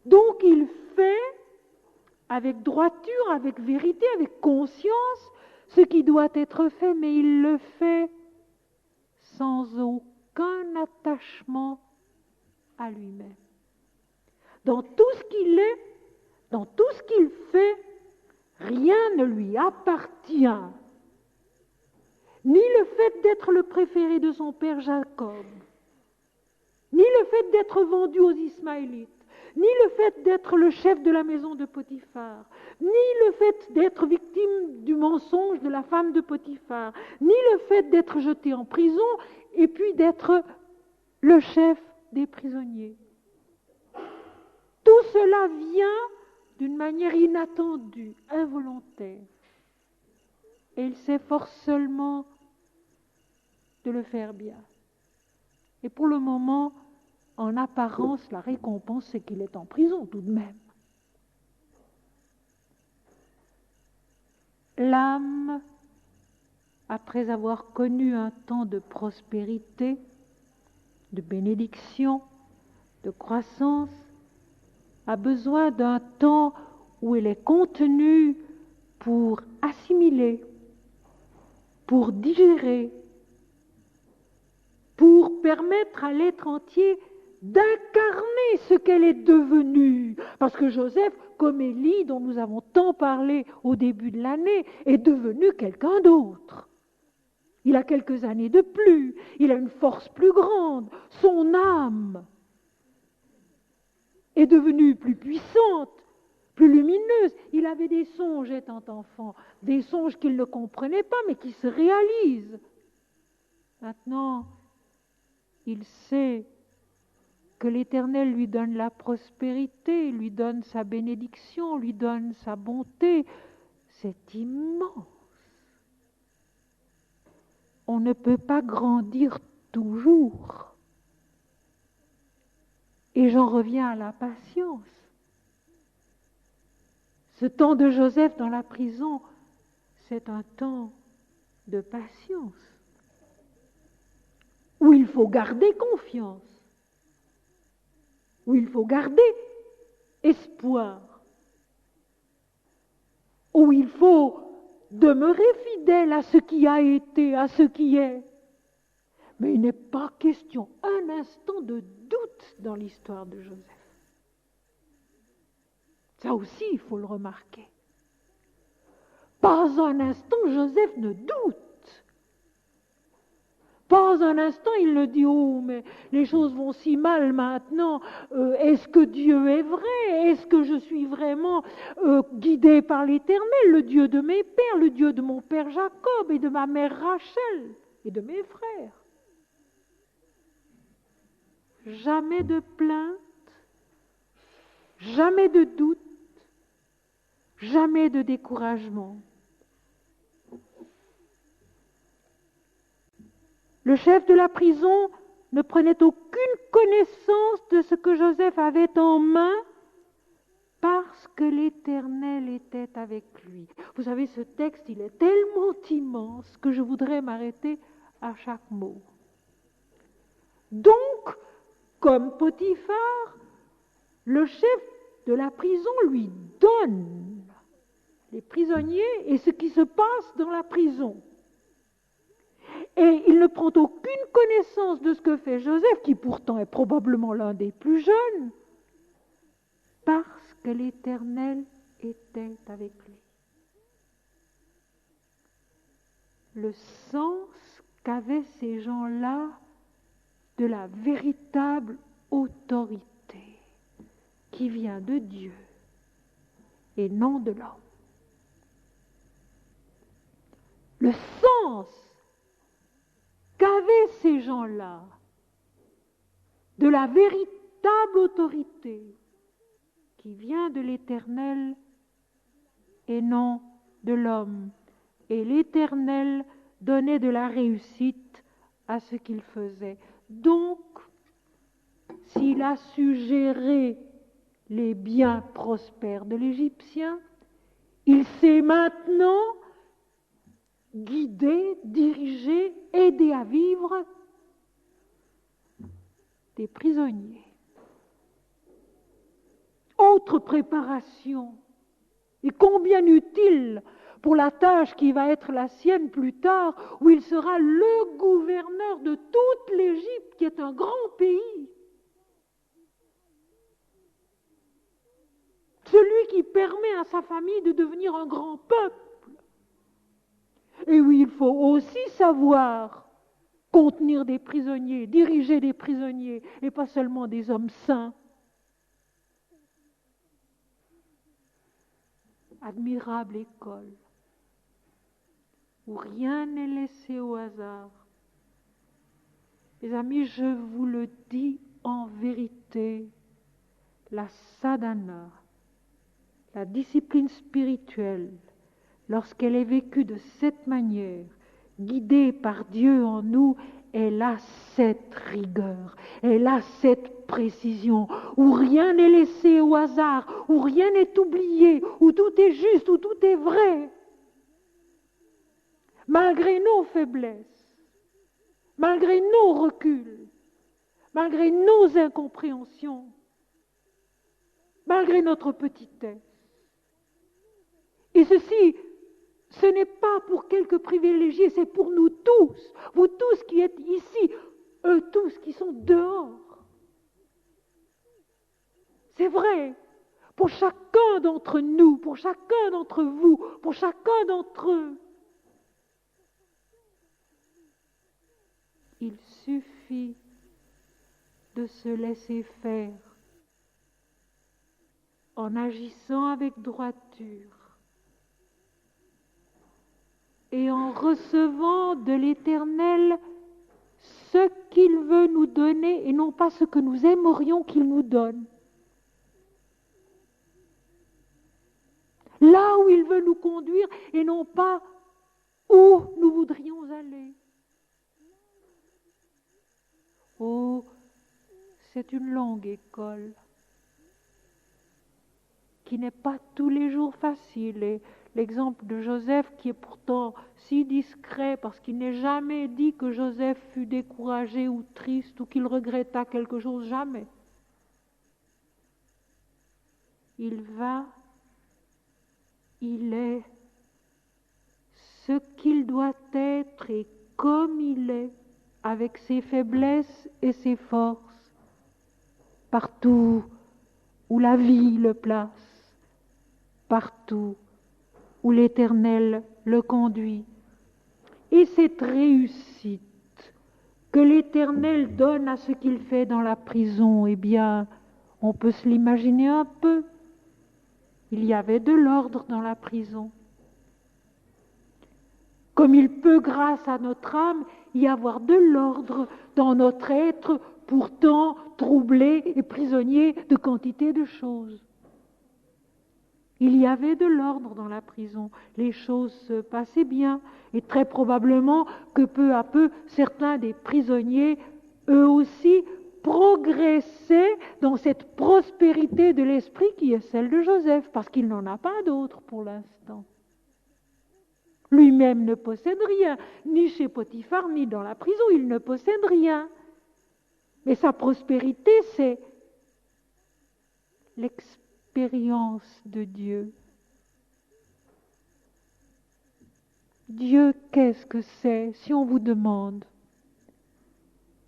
Donc il fait avec droiture, avec vérité, avec conscience ce qui doit être fait, mais il le fait sans aucun attachement à lui-même. Dans tout ce qu'il est, dans tout ce qu'il fait, rien ne lui appartient. Ni le fait d'être le préféré de son père Jacob, ni le fait d'être vendu aux Ismaélites, ni le fait d'être le chef de la maison de Potiphar, ni le fait d'être victime du mensonge de la femme de Potiphar, ni le fait d'être jeté en prison et puis d'être le chef des prisonniers. Tout cela vient d'une manière inattendue, involontaire. Et il s'efforce seulement de le faire bien. Et pour le moment, en apparence, la récompense, c'est qu'il est en prison tout de même. L'âme, après avoir connu un temps de prospérité, de bénédiction, de croissance, a besoin d'un temps où elle est contenue pour assimiler, pour digérer, pour permettre à l'être entier d'incarner ce qu'elle est devenue. Parce que Joseph, comme Élie, dont nous avons tant parlé au début de l'année, est devenu quelqu'un d'autre. Il a quelques années de plus, il a une force plus grande, son âme est devenue plus puissante, plus lumineuse. Il avait des songes étant enfant, des songes qu'il ne comprenait pas, mais qui se réalisent. Maintenant, il sait que l'Éternel lui donne la prospérité, lui donne sa bénédiction, lui donne sa bonté. C'est immense. On ne peut pas grandir toujours. Et j'en reviens à la patience. Ce temps de Joseph dans la prison, c'est un temps de patience, où il faut garder confiance, où il faut garder espoir, où il faut demeurer fidèle à ce qui a été, à ce qui est. Mais il n'est pas question un instant de doute dans l'histoire de Joseph. Ça aussi, il faut le remarquer. Pas un instant, Joseph ne doute. Pas un instant, il ne dit « Oh, mais les choses vont si mal maintenant. Est-ce que Dieu est vrai? Est-ce que je suis vraiment guidé par l'Éternel, le Dieu de mes pères, le Dieu de mon père Jacob et de ma mère Rachel et de mes frères ?» Jamais de plainte, jamais de doute, jamais de découragement. Le chef de la prison ne prenait aucune connaissance de ce que Joseph avait en main parce que l'Éternel était avec lui. Vous savez, ce texte, il est tellement immense que je voudrais m'arrêter à chaque mot. Donc, comme Potiphar, le chef de la prison lui donne les prisonniers et ce qui se passe dans la prison. Et il ne prend aucune connaissance de ce que fait Joseph, qui pourtant est probablement l'un des plus jeunes, parce que l'Éternel était avec lui. Le sens qu'avaient ces gens-là de la véritable autorité qui vient de Dieu et non de l'homme. Le sens qu'avaient ces gens-là de la véritable autorité qui vient de l'Éternel et non de l'homme. Et l'Éternel donnait de la réussite à ce qu'il faisait. Donc, s'il a su gérer les biens prospères de l'Égyptien, il sait maintenant guider, diriger, aider à vivre des prisonniers. Autre préparation, et combien utile pour la tâche qui va être la sienne plus tard, où il sera le gouverneur de toute l'Égypte, qui est un grand pays. Celui qui permet à sa famille de devenir un grand peuple. Et oui, il faut aussi savoir contenir des prisonniers, diriger des prisonniers, et pas seulement des hommes saints. Admirable école, où rien n'est laissé au hasard. Mes amis, je vous le dis en vérité, la sadhana, la discipline spirituelle, lorsqu'elle est vécue de cette manière, guidée par Dieu en nous, elle a cette rigueur, elle a cette précision, où rien n'est laissé au hasard, où rien n'est oublié, où tout est juste, où tout est vrai. Malgré nos faiblesses, malgré nos reculs, malgré nos incompréhensions, malgré notre petitesse. Et ceci, ce n'est pas pour quelques privilégiés, c'est pour nous tous, vous tous qui êtes ici, eux tous qui sont dehors. C'est vrai, pour chacun d'entre nous, pour chacun d'entre vous, pour chacun d'entre eux. Il suffit de se laisser faire en agissant avec droiture et en recevant de l'Éternel ce qu'il veut nous donner et non pas ce que nous aimerions qu'il nous donne. Là où il veut nous conduire et non pas où nous voudrions aller. Oh, c'est une longue école qui n'est pas tous les jours facile. Et l'exemple de Joseph qui est pourtant si discret parce qu'il n'est jamais dit que Joseph fut découragé ou triste ou qu'il regretta quelque chose, jamais. Il va, il est ce qu'il doit être et comme il est, avec ses faiblesses et ses forces, partout où la vie le place, partout où l'Éternel le conduit. Et cette réussite que l'Éternel donne à ce qu'il fait dans la prison, eh bien, on peut se l'imaginer un peu. Il y avait de l'ordre dans la prison. Comme il peut, grâce à notre âme, y avoir de l'ordre dans notre être, pourtant troublé et prisonnier de quantité de choses. Il y avait de l'ordre dans la prison, les choses se passaient bien, et très probablement que peu à peu, certains des prisonniers, eux aussi, progressaient dans cette prospérité de l'esprit qui est celle de Joseph, parce qu'il n'en a pas d'autre pour l'instant. Lui-même ne possède rien, ni chez Potiphar, ni dans la prison, il ne possède rien. Mais sa prospérité, c'est l'expérience de Dieu. Dieu, qu'est-ce que c'est, si on vous demande?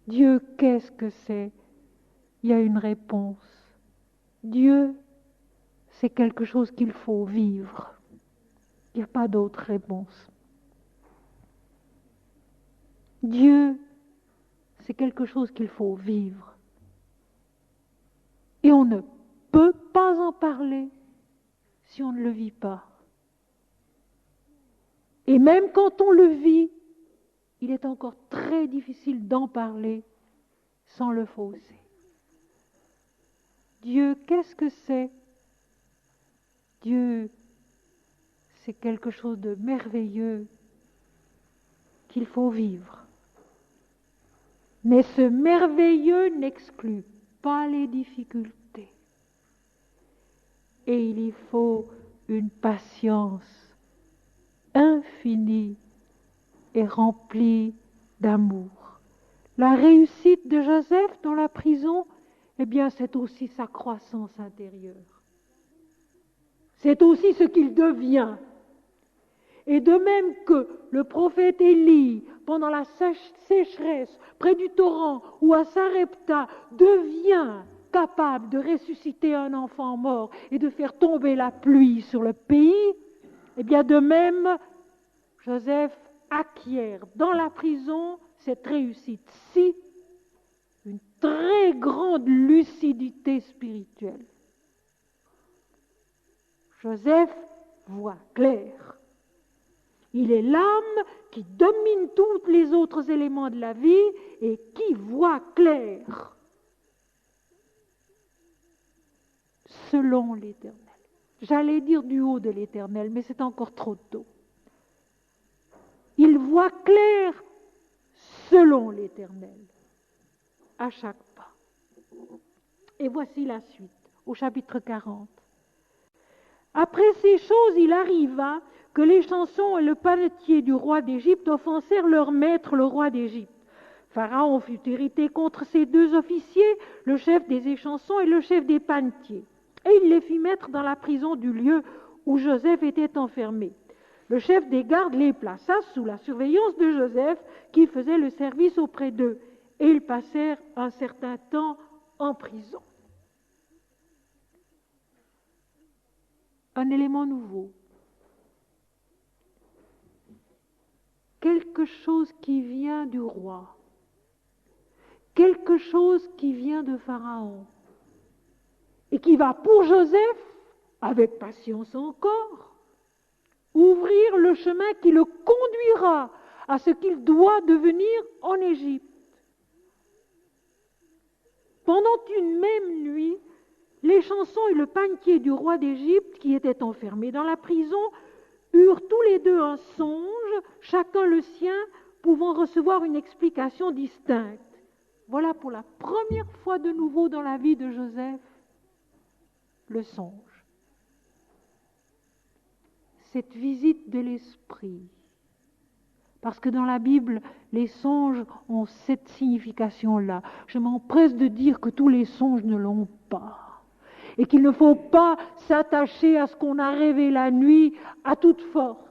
Dieu, qu'est-ce que c'est? Il y a une réponse. Dieu, c'est quelque chose qu'il faut vivre. Il n'y a pas d'autre réponse. Dieu, c'est quelque chose qu'il faut vivre. Et on ne peut pas en parler si on ne le vit pas. Et même quand on le vit, il est encore très difficile d'en parler sans le fausser. Dieu, qu'est-ce que c'est? Dieu, c'est quelque chose de merveilleux qu'il faut vivre. Mais ce merveilleux n'exclut pas les difficultés. Et il y faut une patience infinie et remplie d'amour. La réussite de Joseph dans la prison, eh bien, c'est aussi sa croissance intérieure. C'est aussi ce qu'il devient. Et de même que le prophète Élie, pendant la sécheresse, près du torrent ou à Sarepta, devient capable de ressusciter un enfant mort et de faire tomber la pluie sur le pays, eh bien de même, Joseph acquiert dans la prison cette réussite-ci, une très grande lucidité spirituelle. Joseph voit clair. Il est l'âme qui domine tous les autres éléments de la vie et qui voit clair. Selon l'Éternel. J'allais dire du haut de l'Éternel, mais c'est encore trop tôt. Il voit clair selon l'Éternel, à chaque pas. Et voici la suite, au chapitre 40. Après ces choses, il arriva que les chansons et le panetier du roi d'Égypte offensèrent leur maître, le roi d'Égypte. Pharaon fut irrité contre ces deux officiers, le chef des échansons et le chef des panetiers. Et il les fit mettre dans la prison du lieu où Joseph était enfermé. Le chef des gardes les plaça sous la surveillance de Joseph, qui faisait le service auprès d'eux. Et ils passèrent un certain temps en prison. Un élément nouveau. Quelque chose qui vient du roi. Quelque chose qui vient de Pharaon. Et qui va pour Joseph, avec patience encore, ouvrir le chemin qui le conduira à ce qu'il doit devenir en Égypte. Pendant une même nuit, les chansons et le panetier du roi d'Égypte, qui était enfermé dans la prison, eurent tous les deux un songe, chacun le sien, pouvant recevoir une explication distincte. Voilà pour la première fois de nouveau dans la vie de Joseph, le songe. Cette visite de l'esprit. Parce que dans la Bible, les songes ont cette signification-là. Je m'empresse de dire que tous les songes ne l'ont pas. Et qu'il ne faut pas s'attacher à ce qu'on a rêvé la nuit à toute force.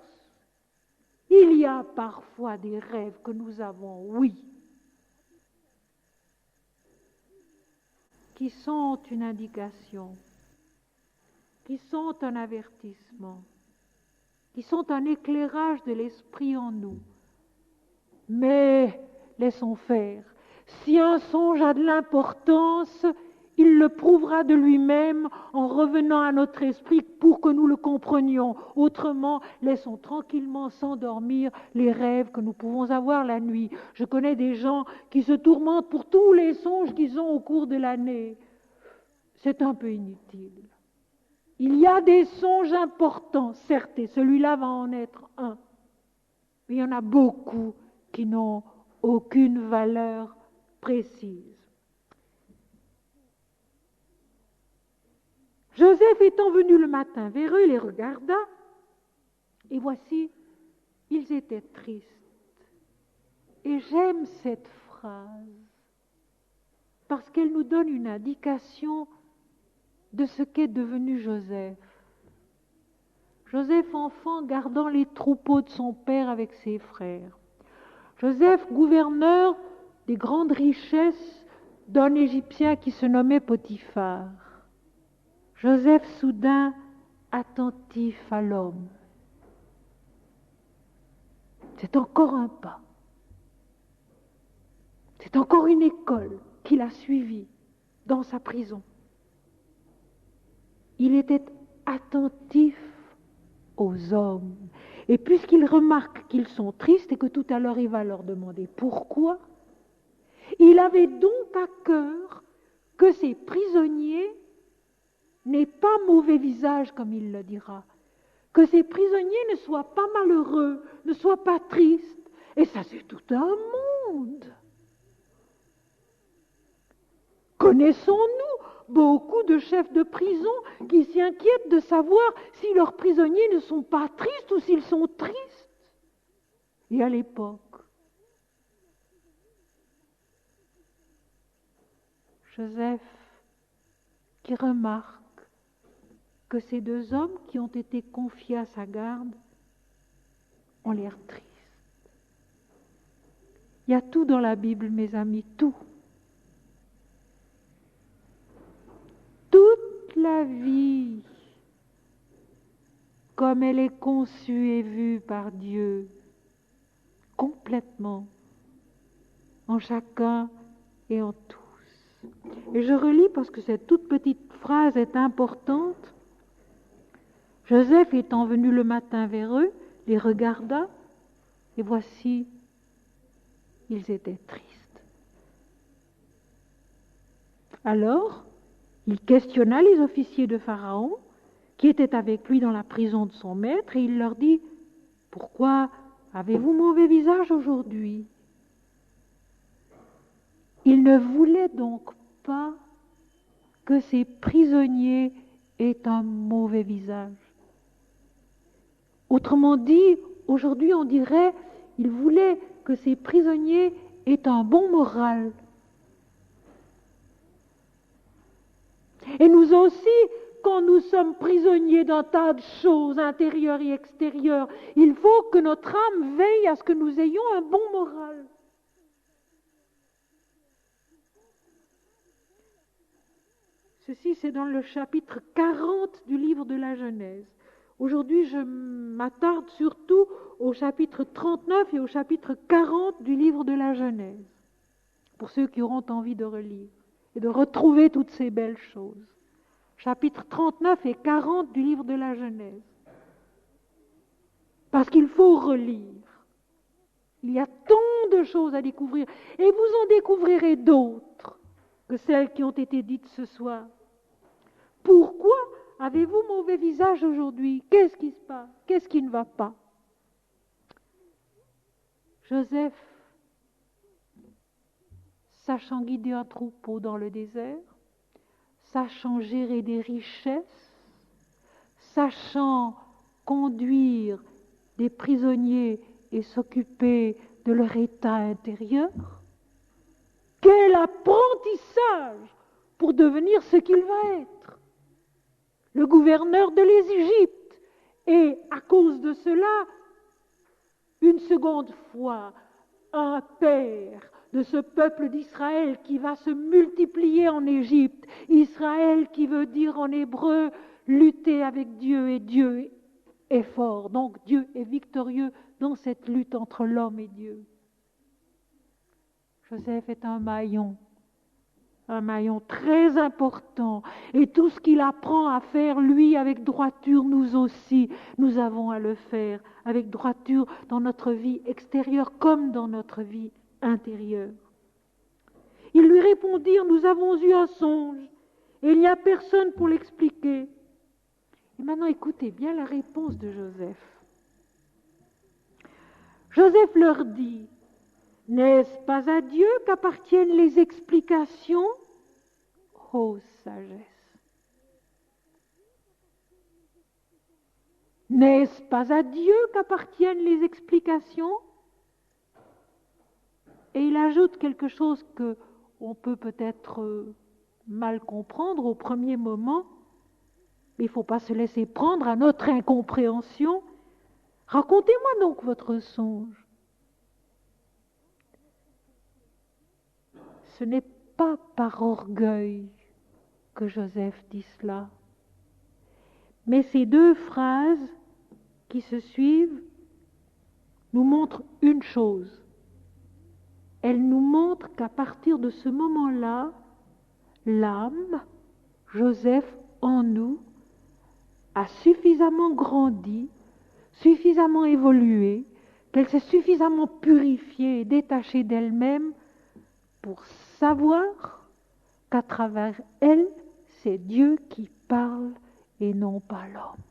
Il y a parfois des rêves que nous avons, oui, qui sont une indication, qui sont un avertissement, qui sont un éclairage de l'esprit en nous. Mais laissons faire. Si un songe a de l'importance, il le prouvera de lui-même en revenant à notre esprit pour que nous le comprenions. Autrement, laissons tranquillement s'endormir les rêves que nous pouvons avoir la nuit. Je connais des gens qui se tourmentent pour tous les songes qu'ils ont au cours de l'année. C'est un peu inutile. Il y a des songes importants, certes, et celui-là va en être un. Mais il y en a beaucoup qui n'ont aucune valeur précise. Joseph étant venu le matin vers eux, les regarda, et voici, ils étaient tristes. Et j'aime cette phrase, parce qu'elle nous donne une indication de ce qu'est devenu Joseph. Joseph enfant gardant les troupeaux de son père avec ses frères. Joseph gouverneur des grandes richesses d'un Égyptien qui se nommait Potiphar. Joseph soudain attentif à l'homme. C'est encore un pas. C'est encore une école qu'il a suivie dans sa prison. Il était attentif aux hommes. Et puisqu'il remarque qu'ils sont tristes et que tout à l'heure il va leur demander pourquoi, il avait donc à cœur que ces prisonniers n'aient pas mauvais visage, comme il le dira, que ces prisonniers ne soient pas malheureux, ne soient pas tristes. Et ça, c'est tout un monde. Connaissons-nous beaucoup de chefs de prison qui s'inquiètent de savoir si leurs prisonniers ne sont pas tristes ou s'ils sont tristes? Et à l'époque, Joseph qui remarque que ces deux hommes qui ont été confiés à sa garde ont l'air tristes. Il y a tout dans la Bible, mes amis, tout. Toute la vie, comme elle est conçue et vue par Dieu, complètement, en chacun et en tous. Et je relis parce que cette toute petite phrase est importante. Joseph étant venu le matin vers eux, les regarda, et voici, ils étaient tristes. Alors, il questionna les officiers de Pharaon, qui étaient avec lui dans la prison de son maître, et il leur dit, « Pourquoi avez-vous mauvais visage aujourd'hui ?» Il ne voulait donc pas que ces prisonniers aient un mauvais visage. Autrement dit, aujourd'hui on dirait, il voulait que ces prisonniers aient un bon moral. Et nous aussi, quand nous sommes prisonniers d'un tas de choses intérieures et extérieures, il faut que notre âme veille à ce que nous ayons un bon moral. Ceci, c'est dans le chapitre 40 du livre de la Genèse. Aujourd'hui, je m'attarde surtout au chapitre 39 et au chapitre 40 du livre de la Genèse, pour ceux qui auront envie de relire et de retrouver toutes ces belles choses. Chapitres 39 et 40 du livre de la Genèse. Parce qu'il faut relire. Il y a tant de choses à découvrir, et vous en découvrirez d'autres que celles qui ont été dites ce soir. Pourquoi avez-vous mauvais visage aujourd'hui? Qu'est-ce qui se passe? Qu'est-ce qui ne va pas? Joseph, sachant guider un troupeau dans le désert, sachant gérer des richesses, sachant conduire des prisonniers et s'occuper de leur état intérieur, quel apprentissage pour devenir ce qu'il va être, le gouverneur de l'Égypte. Et à cause de cela, une seconde fois, un père de ce peuple d'Israël qui va se multiplier en Égypte. Israël qui veut dire en hébreu lutter avec Dieu, et Dieu est fort. Donc Dieu est victorieux dans cette lutte entre l'homme et Dieu. Joseph est un maillon très important. Et tout ce qu'il apprend à faire, lui, avec droiture, nous aussi, nous avons à le faire avec droiture dans notre vie extérieure comme dans notre vie intérieure. Ils lui répondirent, nous avons eu un songe, et il n'y a personne pour l'expliquer. Et maintenant, écoutez bien la réponse de Joseph. Joseph leur dit, n'est-ce pas à Dieu qu'appartiennent les explications? Ô sagesse! N'est-ce pas à Dieu qu'appartiennent les explications? Et il ajoute quelque chose que on peut peut-être mal comprendre au premier moment, mais il ne faut pas se laisser prendre à notre incompréhension. Racontez-moi donc votre songe. Ce n'est pas par orgueil que Joseph dit cela, mais ces deux phrases qui se suivent nous montrent une chose. Elles nous montrent qu'à partir de ce moment-là, l'âme, Joseph en nous, a suffisamment grandi, suffisamment évolué, qu'elle s'est suffisamment purifiée et détachée d'elle-même pour savoir qu'à travers elle, c'est Dieu qui parle et non pas l'homme.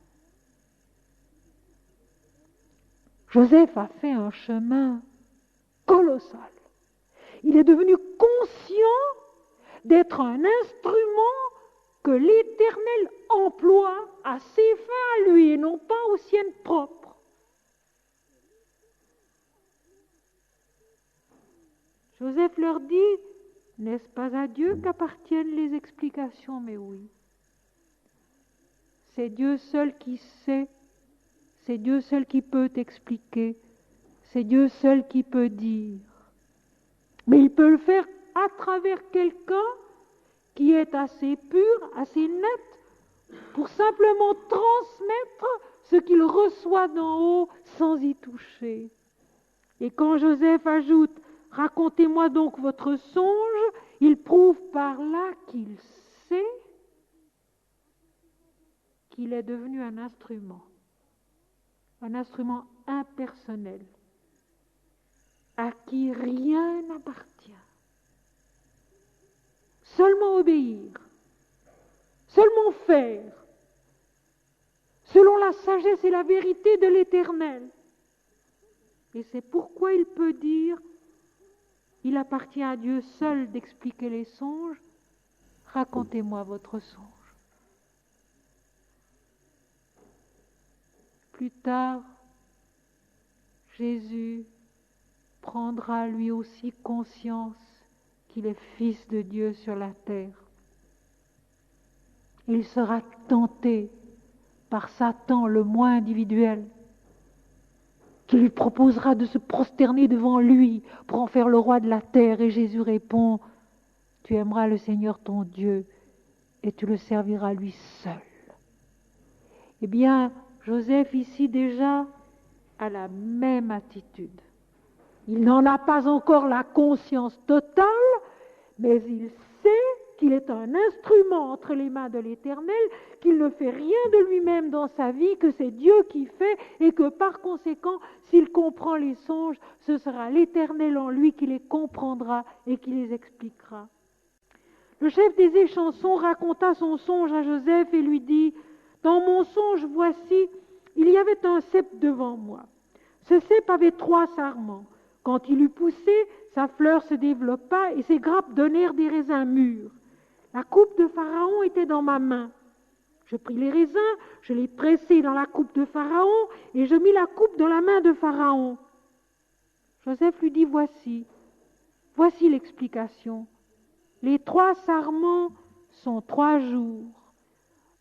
Joseph a fait un chemin colossal. Il est devenu conscient d'être un instrument que l'Éternel emploie à ses fins à lui et non pas aux siennes propres. Joseph leur dit, n'est-ce pas à Dieu qu'appartiennent les explications? Mais oui. C'est Dieu seul qui sait, c'est Dieu seul qui peut expliquer, c'est Dieu seul qui peut dire. Mais il peut le faire à travers quelqu'un qui est assez pur, assez net, pour simplement transmettre ce qu'il reçoit d'en haut sans y toucher. Et quand Joseph ajoute « Racontez-moi donc votre songe », il prouve par là qu'il sait qu'il est devenu un instrument impersonnel, à qui rien n'appartient. Seulement obéir, seulement faire, selon la sagesse et la vérité de l'Éternel. Et c'est pourquoi il peut dire, il appartient à Dieu seul d'expliquer les songes, racontez-moi votre songe. Plus tard, Jésus prendra lui aussi conscience qu'il est fils de Dieu sur la terre. Il sera tenté par Satan, le moi individuel, qui lui proposera de se prosterner devant lui pour en faire le roi de la terre. Et Jésus répond, tu aimeras le Seigneur ton Dieu et tu le serviras lui seul. Eh bien, Joseph ici déjà a la même attitude. Il n'en a pas encore la conscience totale, mais il sait qu'il est un instrument entre les mains de l'Éternel, qu'il ne fait rien de lui-même dans sa vie, que c'est Dieu qui fait, et que par conséquent, s'il comprend les songes, ce sera l'Éternel en lui qui les comprendra et qui les expliquera. Le chef des échansons raconta son songe à Joseph et lui dit, « Dans mon songe, voici, il y avait un cep devant moi. Ce cep avait 3 sarments. Quand il eut poussé, sa fleur se développa et ses grappes donnèrent des raisins mûrs. La coupe de Pharaon était dans ma main. Je pris les raisins, je les pressai dans la coupe de Pharaon et je mis la coupe dans la main de Pharaon. » Joseph lui dit, voici l'explication. Les 3 sarments sont 3 jours.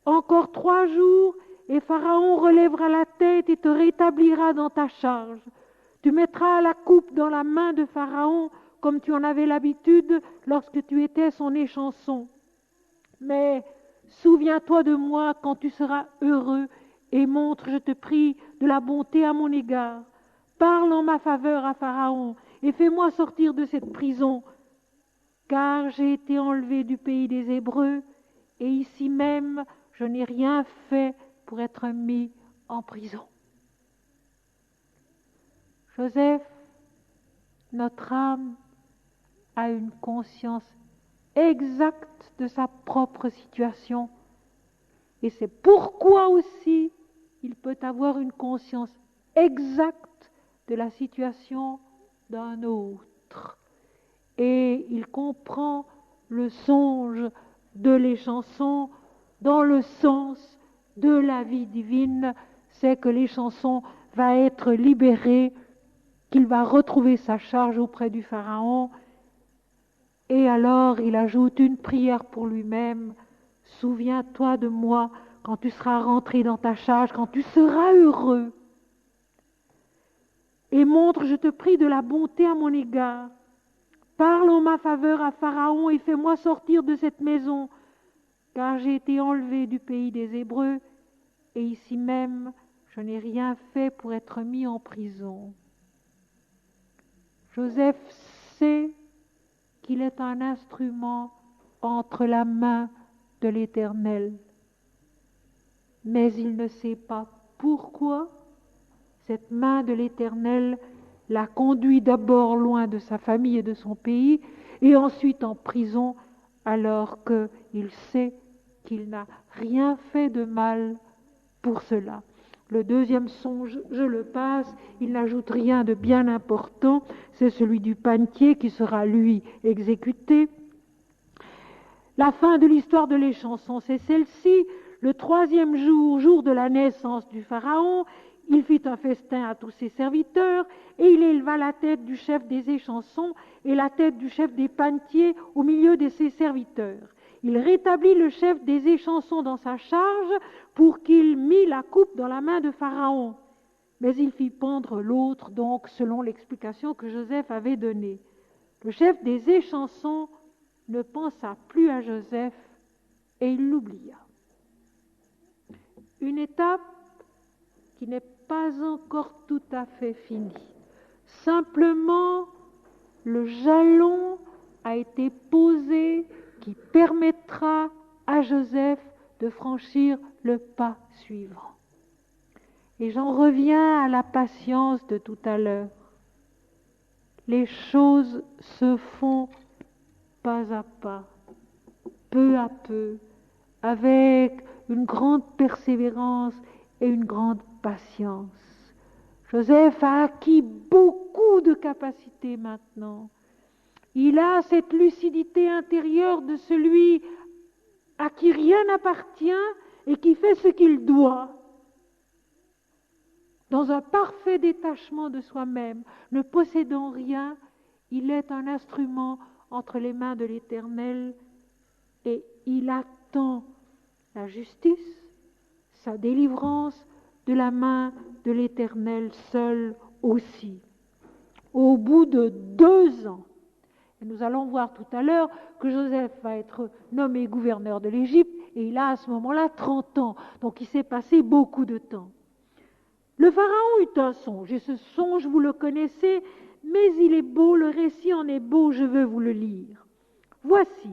Encore 3 jours et Pharaon relèvera la tête et te rétablira dans ta charge. Tu mettras la coupe dans la main de Pharaon comme tu en avais l'habitude lorsque tu étais son échanson. Mais souviens-toi de moi quand tu seras heureux et montre, je te prie, de la bonté à mon égard. Parle en ma faveur à Pharaon et fais-moi sortir de cette prison, car j'ai été enlevé du pays des Hébreux et ici même je n'ai rien fait pour être mis en prison. Joseph, notre âme, a une conscience exacte de sa propre situation. Et c'est pourquoi aussi il peut avoir une conscience exacte de la situation d'un autre. Et il comprend le songe de l'échanson dans le sens de la vie divine, c'est que l'échanson va être libéré, qu'il va retrouver sa charge auprès du Pharaon. Et alors il ajoute une prière pour lui-même. Souviens-toi de moi quand tu seras rentré dans ta charge, quand tu seras heureux. Et montre, je te prie, de la bonté à mon égard. Parle en ma faveur à Pharaon et fais-moi sortir de cette maison, car j'ai été enlevé du pays des Hébreux, et ici même, je n'ai rien fait pour être mis en prison. Joseph sait qu'il est un instrument entre la main de l'Éternel, mais il ne sait pas pourquoi cette main de l'Éternel l'a conduit d'abord loin de sa famille et de son pays, et ensuite en prison, alors qu'il sait qu'il n'a rien fait de mal pour cela. Le deuxième songe, je le passe, il n'ajoute rien de bien important, c'est celui du panetier qui sera lui exécuté. La fin de l'histoire de l'échanson, c'est celle-ci. Le 3e jour, jour de la naissance du Pharaon, il fit un festin à tous ses serviteurs et il éleva la tête du chef des échansons et la tête du chef des panetiers au milieu de ses serviteurs. Il rétablit le chef des échansons dans sa charge pour qu'il mît la coupe dans la main de Pharaon. Mais il fit pendre l'autre, donc, selon l'explication que Joseph avait donnée. Le chef des échansons ne pensa plus à Joseph et il l'oublia. Une étape qui n'est pas encore tout à fait finie. Simplement, le jalon a été posé qui permettra à Joseph de franchir le pas suivant. Et j'en reviens à la patience de tout à l'heure. Les choses se font pas à pas, peu à peu, avec une grande persévérance et une grande patience. Joseph a acquis beaucoup de capacités maintenant. Il a cette lucidité intérieure de celui à qui rien n'appartient et qui fait ce qu'il doit. Dans un parfait détachement de soi-même, ne possédant rien, il est un instrument entre les mains de l'Éternel et il attend la justice, sa délivrance de la main de l'Éternel seul aussi. Au bout de 2 ans, et nous allons voir tout à l'heure que Joseph va être nommé gouverneur de l'Égypte et il a à ce moment-là 30 ans, donc il s'est passé beaucoup de temps. Le Pharaon eut un songe, et ce songe vous le connaissez, mais il est beau, le récit en est beau, je veux vous le lire. Voici,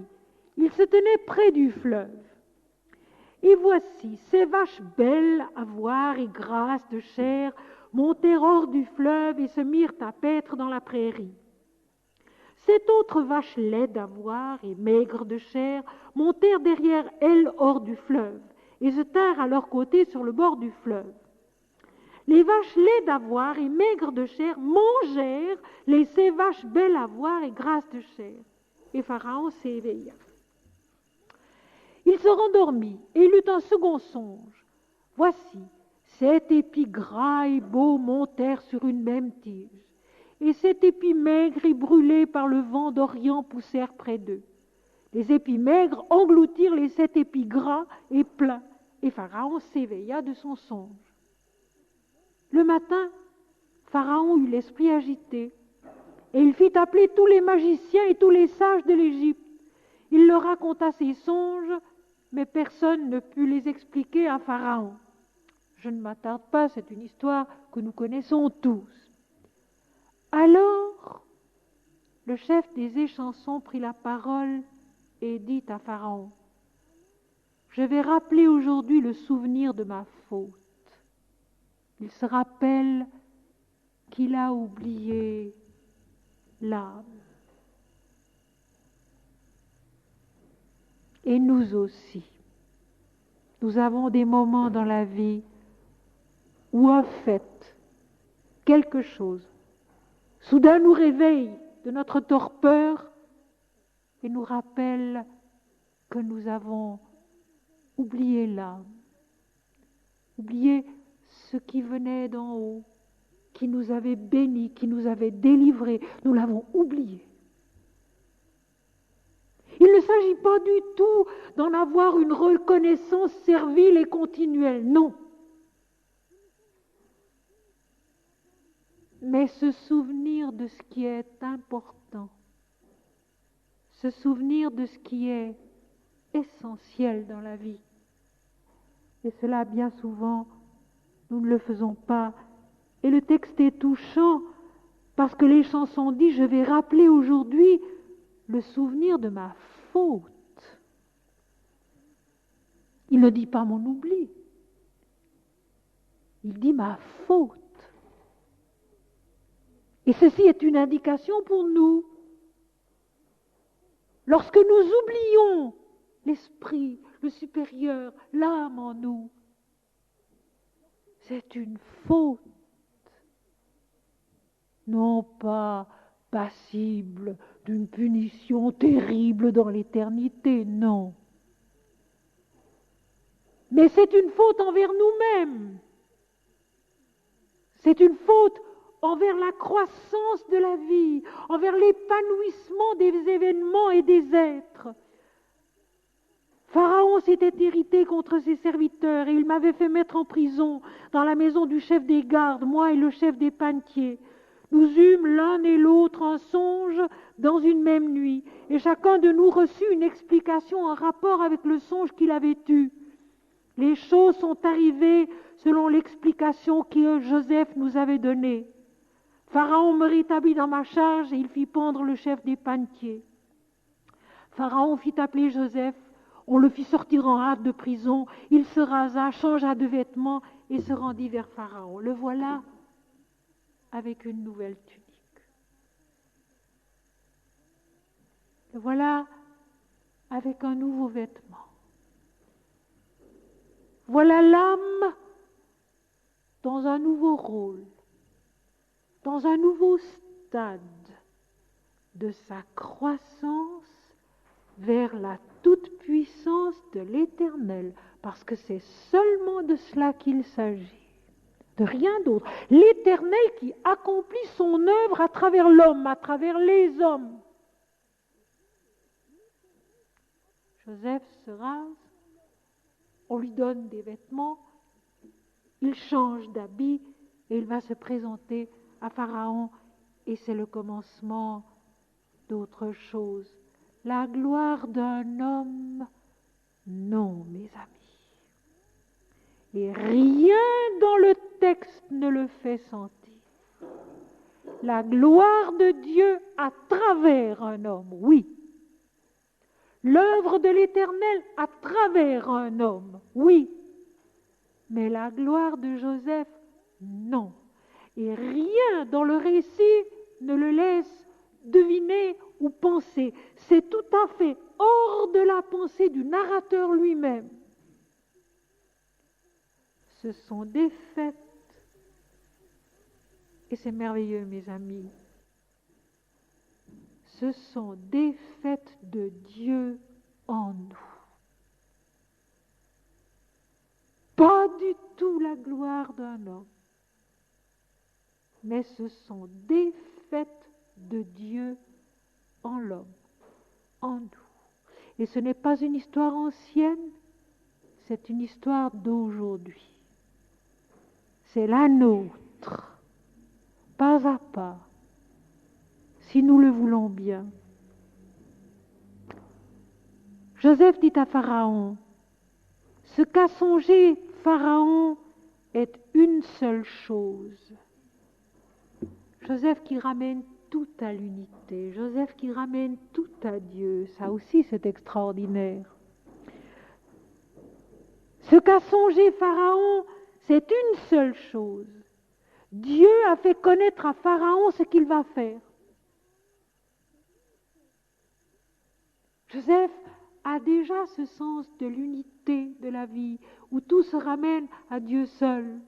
il se tenait près du fleuve. Et voici, ces vaches belles à voir et grasses de chair montèrent hors du fleuve et se mirent à paître dans la prairie. Cette autre vache laide à voir et maigre de chair montèrent derrière elles hors du fleuve et se tinrent à leur côté sur le bord du fleuve. Les vaches laides à voir et maigres de chair mangèrent ces vaches belles à voir et grasses de chair. Et Pharaon s'éveilla. Il se rendormit et il eut un second songe. Voici, 7 épis gras et beaux montèrent sur une même tige, et 7 épis maigres et brûlés par le vent d'Orient poussèrent près d'eux. Les épis maigres engloutirent les 7 épis gras et pleins, et Pharaon s'éveilla de son songe. Le matin, Pharaon eut l'esprit agité, et il fit appeler tous les magiciens et tous les sages de l'Égypte. Il leur raconta ses songes, mais personne ne put les expliquer à Pharaon. Je ne m'attarde pas, c'est une histoire que nous connaissons tous. Alors, le chef des échansons prit la parole et dit à Pharaon, « Je vais rappeler aujourd'hui le souvenir de ma faute. » Il se rappelle qu'il a oublié l'âme. Et nous aussi, nous avons des moments dans la vie où un fait, quelque chose, soudain nous réveille de notre torpeur et nous rappelle que nous avons oublié l'âme, oublié ce qui venait d'en haut, qui nous avait bénis, qui nous avait délivrés, nous l'avons oublié. Il ne s'agit pas du tout d'en avoir une reconnaissance servile et continuelle, non. Mais se souvenir de ce qui est important, se souvenir de ce qui est essentiel dans la vie. Et cela, bien souvent, nous ne le faisons pas. Et le texte est touchant parce que les chansons disent « Je vais rappeler aujourd'hui le souvenir de ma faute ». Il ne dit pas mon oubli. Il dit ma faute. Et ceci est une indication pour nous. Lorsque nous oublions l'esprit, le supérieur, l'âme en nous, c'est une faute. Non pas passible d'une punition terrible dans l'éternité, non. Mais c'est une faute envers nous-mêmes. C'est une faute envers la croissance de la vie, envers l'épanouissement des événements et des êtres. Pharaon s'était irrité contre ses serviteurs et il m'avait fait mettre en prison dans la maison du chef des gardes, moi et le chef des panetiers. Nous eûmes l'un et l'autre un songe dans une même nuit, et chacun de nous reçut une explication en rapport avec le songe qu'il avait eu. Les choses sont arrivées selon l'explication que Joseph nous avait donnée. Pharaon me rétablit dans ma charge et il fit pendre le chef des panetiers. Pharaon fit appeler Joseph, on le fit sortir en hâte de prison, il se rasa, changea de vêtements et se rendit vers Pharaon. Le voilà avec une nouvelle tunique. Le voilà avec un nouveau vêtement. Voilà l'âme dans un nouveau rôle, dans un nouveau stade de sa croissance vers la toute-puissance de l'Éternel, parce que c'est seulement de cela qu'il s'agit, de rien d'autre. L'Éternel qui accomplit son œuvre à travers l'homme, à travers les hommes. Joseph se rase, on lui donne des vêtements, il change d'habit et il va se présenter à Pharaon et c'est le commencement d'autre chose. La gloire d'un homme, non, mes amis. Et rien dans le texte ne le fait sentir. La gloire de Dieu à travers un homme, oui. L'œuvre de l'Éternel à travers un homme, oui. Mais la gloire de Joseph, non. Et rien dans le récit ne le laisse deviner ou penser. C'est tout à fait hors de la pensée du narrateur lui-même. Ce sont des faits. Et c'est merveilleux, mes amis. Ce sont des faits de Dieu en nous. Pas du tout la gloire d'un homme, mais ce sont des faits de Dieu en l'homme, en nous. Et ce n'est pas une histoire ancienne, c'est une histoire d'aujourd'hui. C'est la nôtre, pas à pas, si nous le voulons bien. Joseph dit à Pharaon, ce qu'a songé Pharaon est une seule chose. Joseph qui ramène tout à l'unité, Joseph qui ramène tout à Dieu, ça aussi c'est extraordinaire. Ce qu'a songé Pharaon, c'est une seule chose. Dieu a fait connaître à Pharaon ce qu'il va faire. Joseph a déjà ce sens de l'unité de la vie, où tout se ramène à Dieu seul.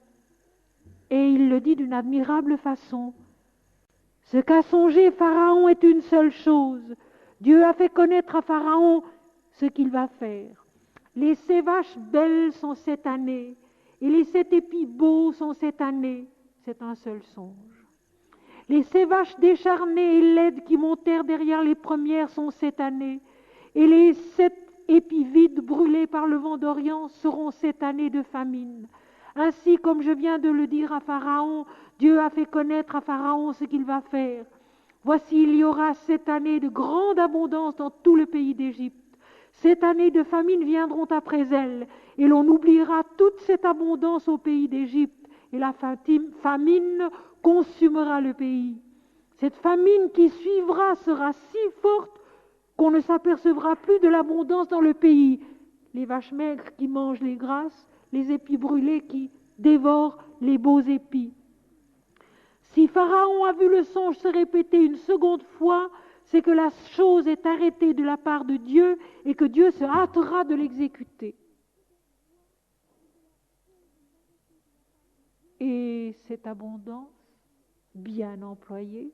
Et il le dit d'une admirable façon. Ce qu'a songé Pharaon est une seule chose. Dieu a fait connaître à Pharaon ce qu'il va faire. Les 7 vaches belles sont cette année, et les 7 épis beaux sont cette année. C'est un seul songe. Les 7 vaches décharnées et laides qui montèrent derrière les premières sont cette année, et les 7 épis vides brûlés par le vent d'Orient seront cette année de famine. Ainsi, comme je viens de le dire à Pharaon, Dieu a fait connaître à Pharaon ce qu'il va faire. Voici, il y aura 7 années de grande abondance dans tout le pays d'Égypte. 7 années de famine viendront après elles, et l'on oubliera toute cette abondance au pays d'Égypte, et la famine consumera le pays. Cette famine qui suivra sera si forte qu'on ne s'apercevra plus de l'abondance dans le pays. Les vaches maigres qui mangent les grasses, les épis brûlés qui dévorent les beaux épis. Si Pharaon a vu le songe se répéter une seconde fois, c'est que la chose est arrêtée de la part de Dieu et que Dieu se hâtera de l'exécuter. Et cette abondance, bien employée,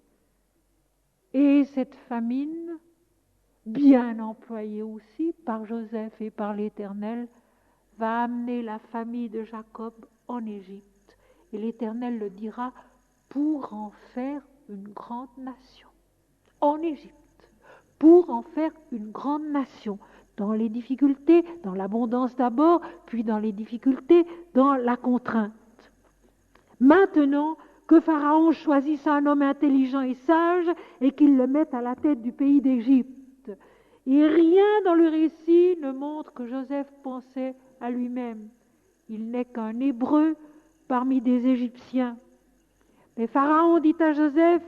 Et cette famine, bien employée aussi par Joseph et par l'Éternel, va amener la famille de Jacob en Égypte. Et l'Éternel le dira pour en faire une grande nation. En Égypte, pour en faire une grande nation. Dans les difficultés, dans l'abondance d'abord, puis dans les difficultés, dans la contrainte. Maintenant que Pharaon choisisse un homme intelligent et sage et qu'il le mette à la tête du pays d'Égypte. Et rien dans le récit ne montre que Joseph pensait à lui-même. Il n'est qu'un Hébreu parmi des Égyptiens. Mais Pharaon dit à Joseph,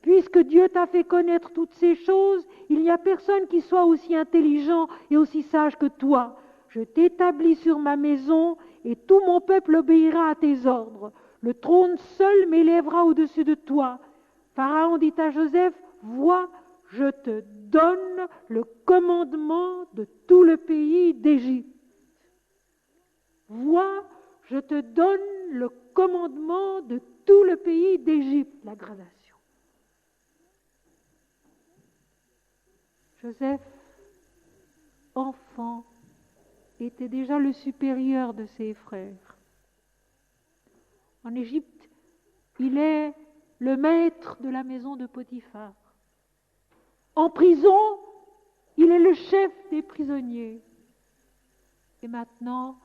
« Puisque Dieu t'a fait connaître toutes ces choses, il n'y a personne qui soit aussi intelligent et aussi sage que toi. Je t'établis sur ma maison et tout mon peuple obéira à tes ordres. Le trône seul m'élèvera au-dessus de toi. » Pharaon dit à Joseph, « Vois, je te donne le commandement de tout le pays d'Égypte. » Vois, je te donne le commandement de tout le pays d'Égypte, la gradation. Joseph, enfant, était déjà le supérieur de ses frères. En Égypte, il est le maître de la maison de Potiphar. En prison, il est le chef des prisonniers. Et maintenant,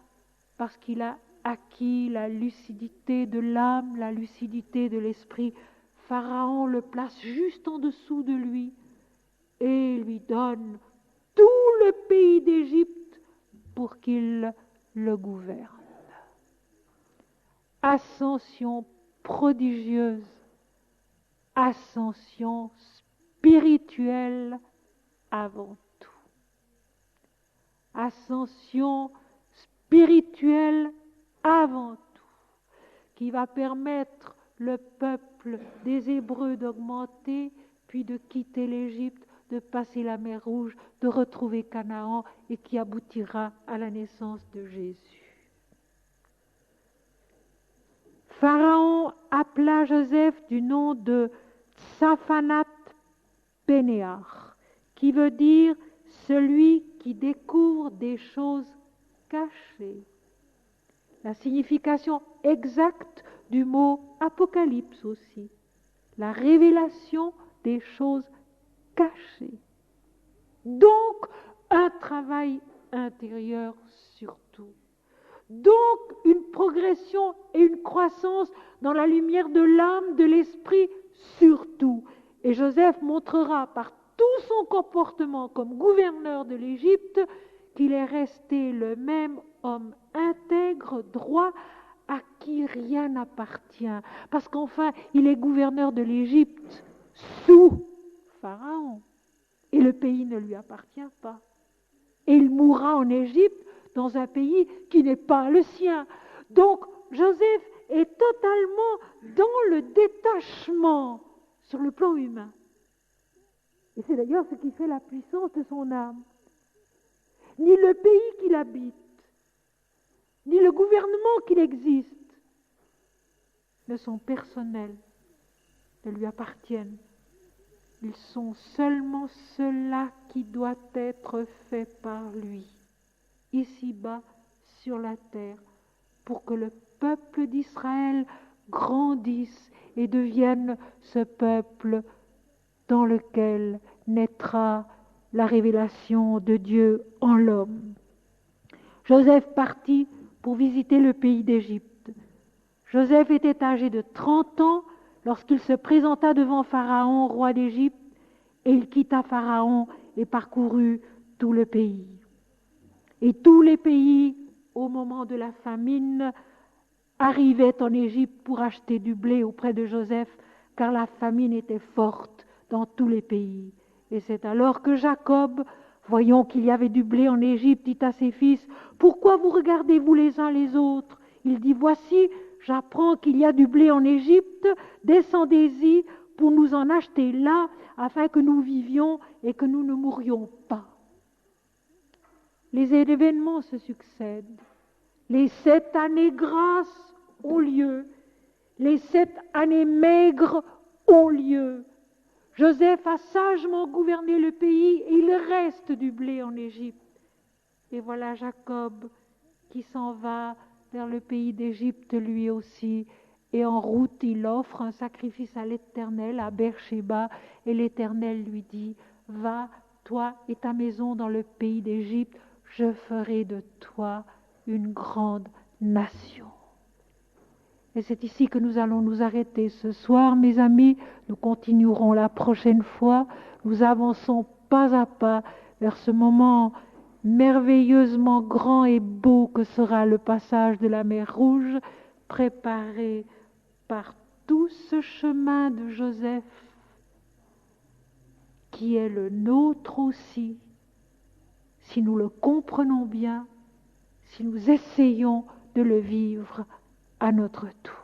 parce qu'il a acquis la lucidité de l'âme, la lucidité de l'esprit, Pharaon le place juste en dessous de lui et lui donne tout le pays d'Égypte pour qu'il le gouverne. Ascension prodigieuse, ascension spirituelle avant tout. Ascension spirituelle avant tout, qui va permettre le peuple des Hébreux d'augmenter, puis de quitter l'Égypte, de passer la mer Rouge, de retrouver Canaan et qui aboutira à la naissance de Jésus. Pharaon appela Joseph du nom de Tsaphanat Pénéar, qui veut dire celui qui découvre des choses cachées. La signification exacte du mot apocalypse aussi, la révélation des choses cachées. Donc, un travail intérieur surtout. Donc, une progression et une croissance dans la lumière de l'âme, de l'esprit surtout. Et Joseph montrera par tout son comportement comme gouverneur de l'Égypte qu'il est resté le même homme intègre, droit, à qui rien n'appartient. Parce qu'enfin, il est gouverneur de l'Égypte sous Pharaon. Et le pays ne lui appartient pas. Et il mourra en Égypte dans un pays qui n'est pas le sien. Donc, Joseph est totalement dans le détachement sur le plan humain. Et c'est d'ailleurs ce qui fait la puissance de son âme. Ni le pays qu'il habite, ni le gouvernement qu'il existe ne sont personnels, ne lui appartiennent. Ils sont seulement cela qui doit être fait par lui, ici-bas sur la terre, pour que le peuple d'Israël grandisse et devienne ce peuple dans lequel naîtra la révélation de Dieu en l'homme. Joseph partit pour visiter le pays d'Égypte. Joseph était âgé de 30 ans lorsqu'il se présenta devant Pharaon, roi d'Égypte, et il quitta Pharaon et parcourut tout le pays. Et tous les pays, au moment de la famine, arrivaient en Égypte pour acheter du blé auprès de Joseph, car la famine était forte dans tous les pays. Et c'est alors que Jacob, voyant qu'il y avait du blé en Égypte, dit à ses fils, « Pourquoi vous regardez-vous les uns les autres ?» Il dit, « Voici, j'apprends qu'il y a du blé en Égypte, descendez-y pour nous en acheter là, afin que nous vivions et que nous ne mourions pas. » Les événements se succèdent. Les 7 années grasses ont lieu. Les 7 années maigres ont lieu. Joseph a sagement gouverné le pays et il reste du blé en Égypte. Et voilà Jacob qui s'en va vers le pays d'Égypte lui aussi. Et en route, il offre un sacrifice à l'Éternel, à Beersheba. Et l'Éternel lui dit, va, toi et ta maison dans le pays d'Égypte, je ferai de toi une grande nation. Et c'est ici que nous allons nous arrêter ce soir, mes amis. Nous continuerons la prochaine fois. Nous avançons pas à pas vers ce moment merveilleusement grand et beau que sera le passage de la mer Rouge, préparé par tout ce chemin de Joseph, qui est le nôtre aussi, si nous le comprenons bien, si nous essayons de le vivre à notre tour.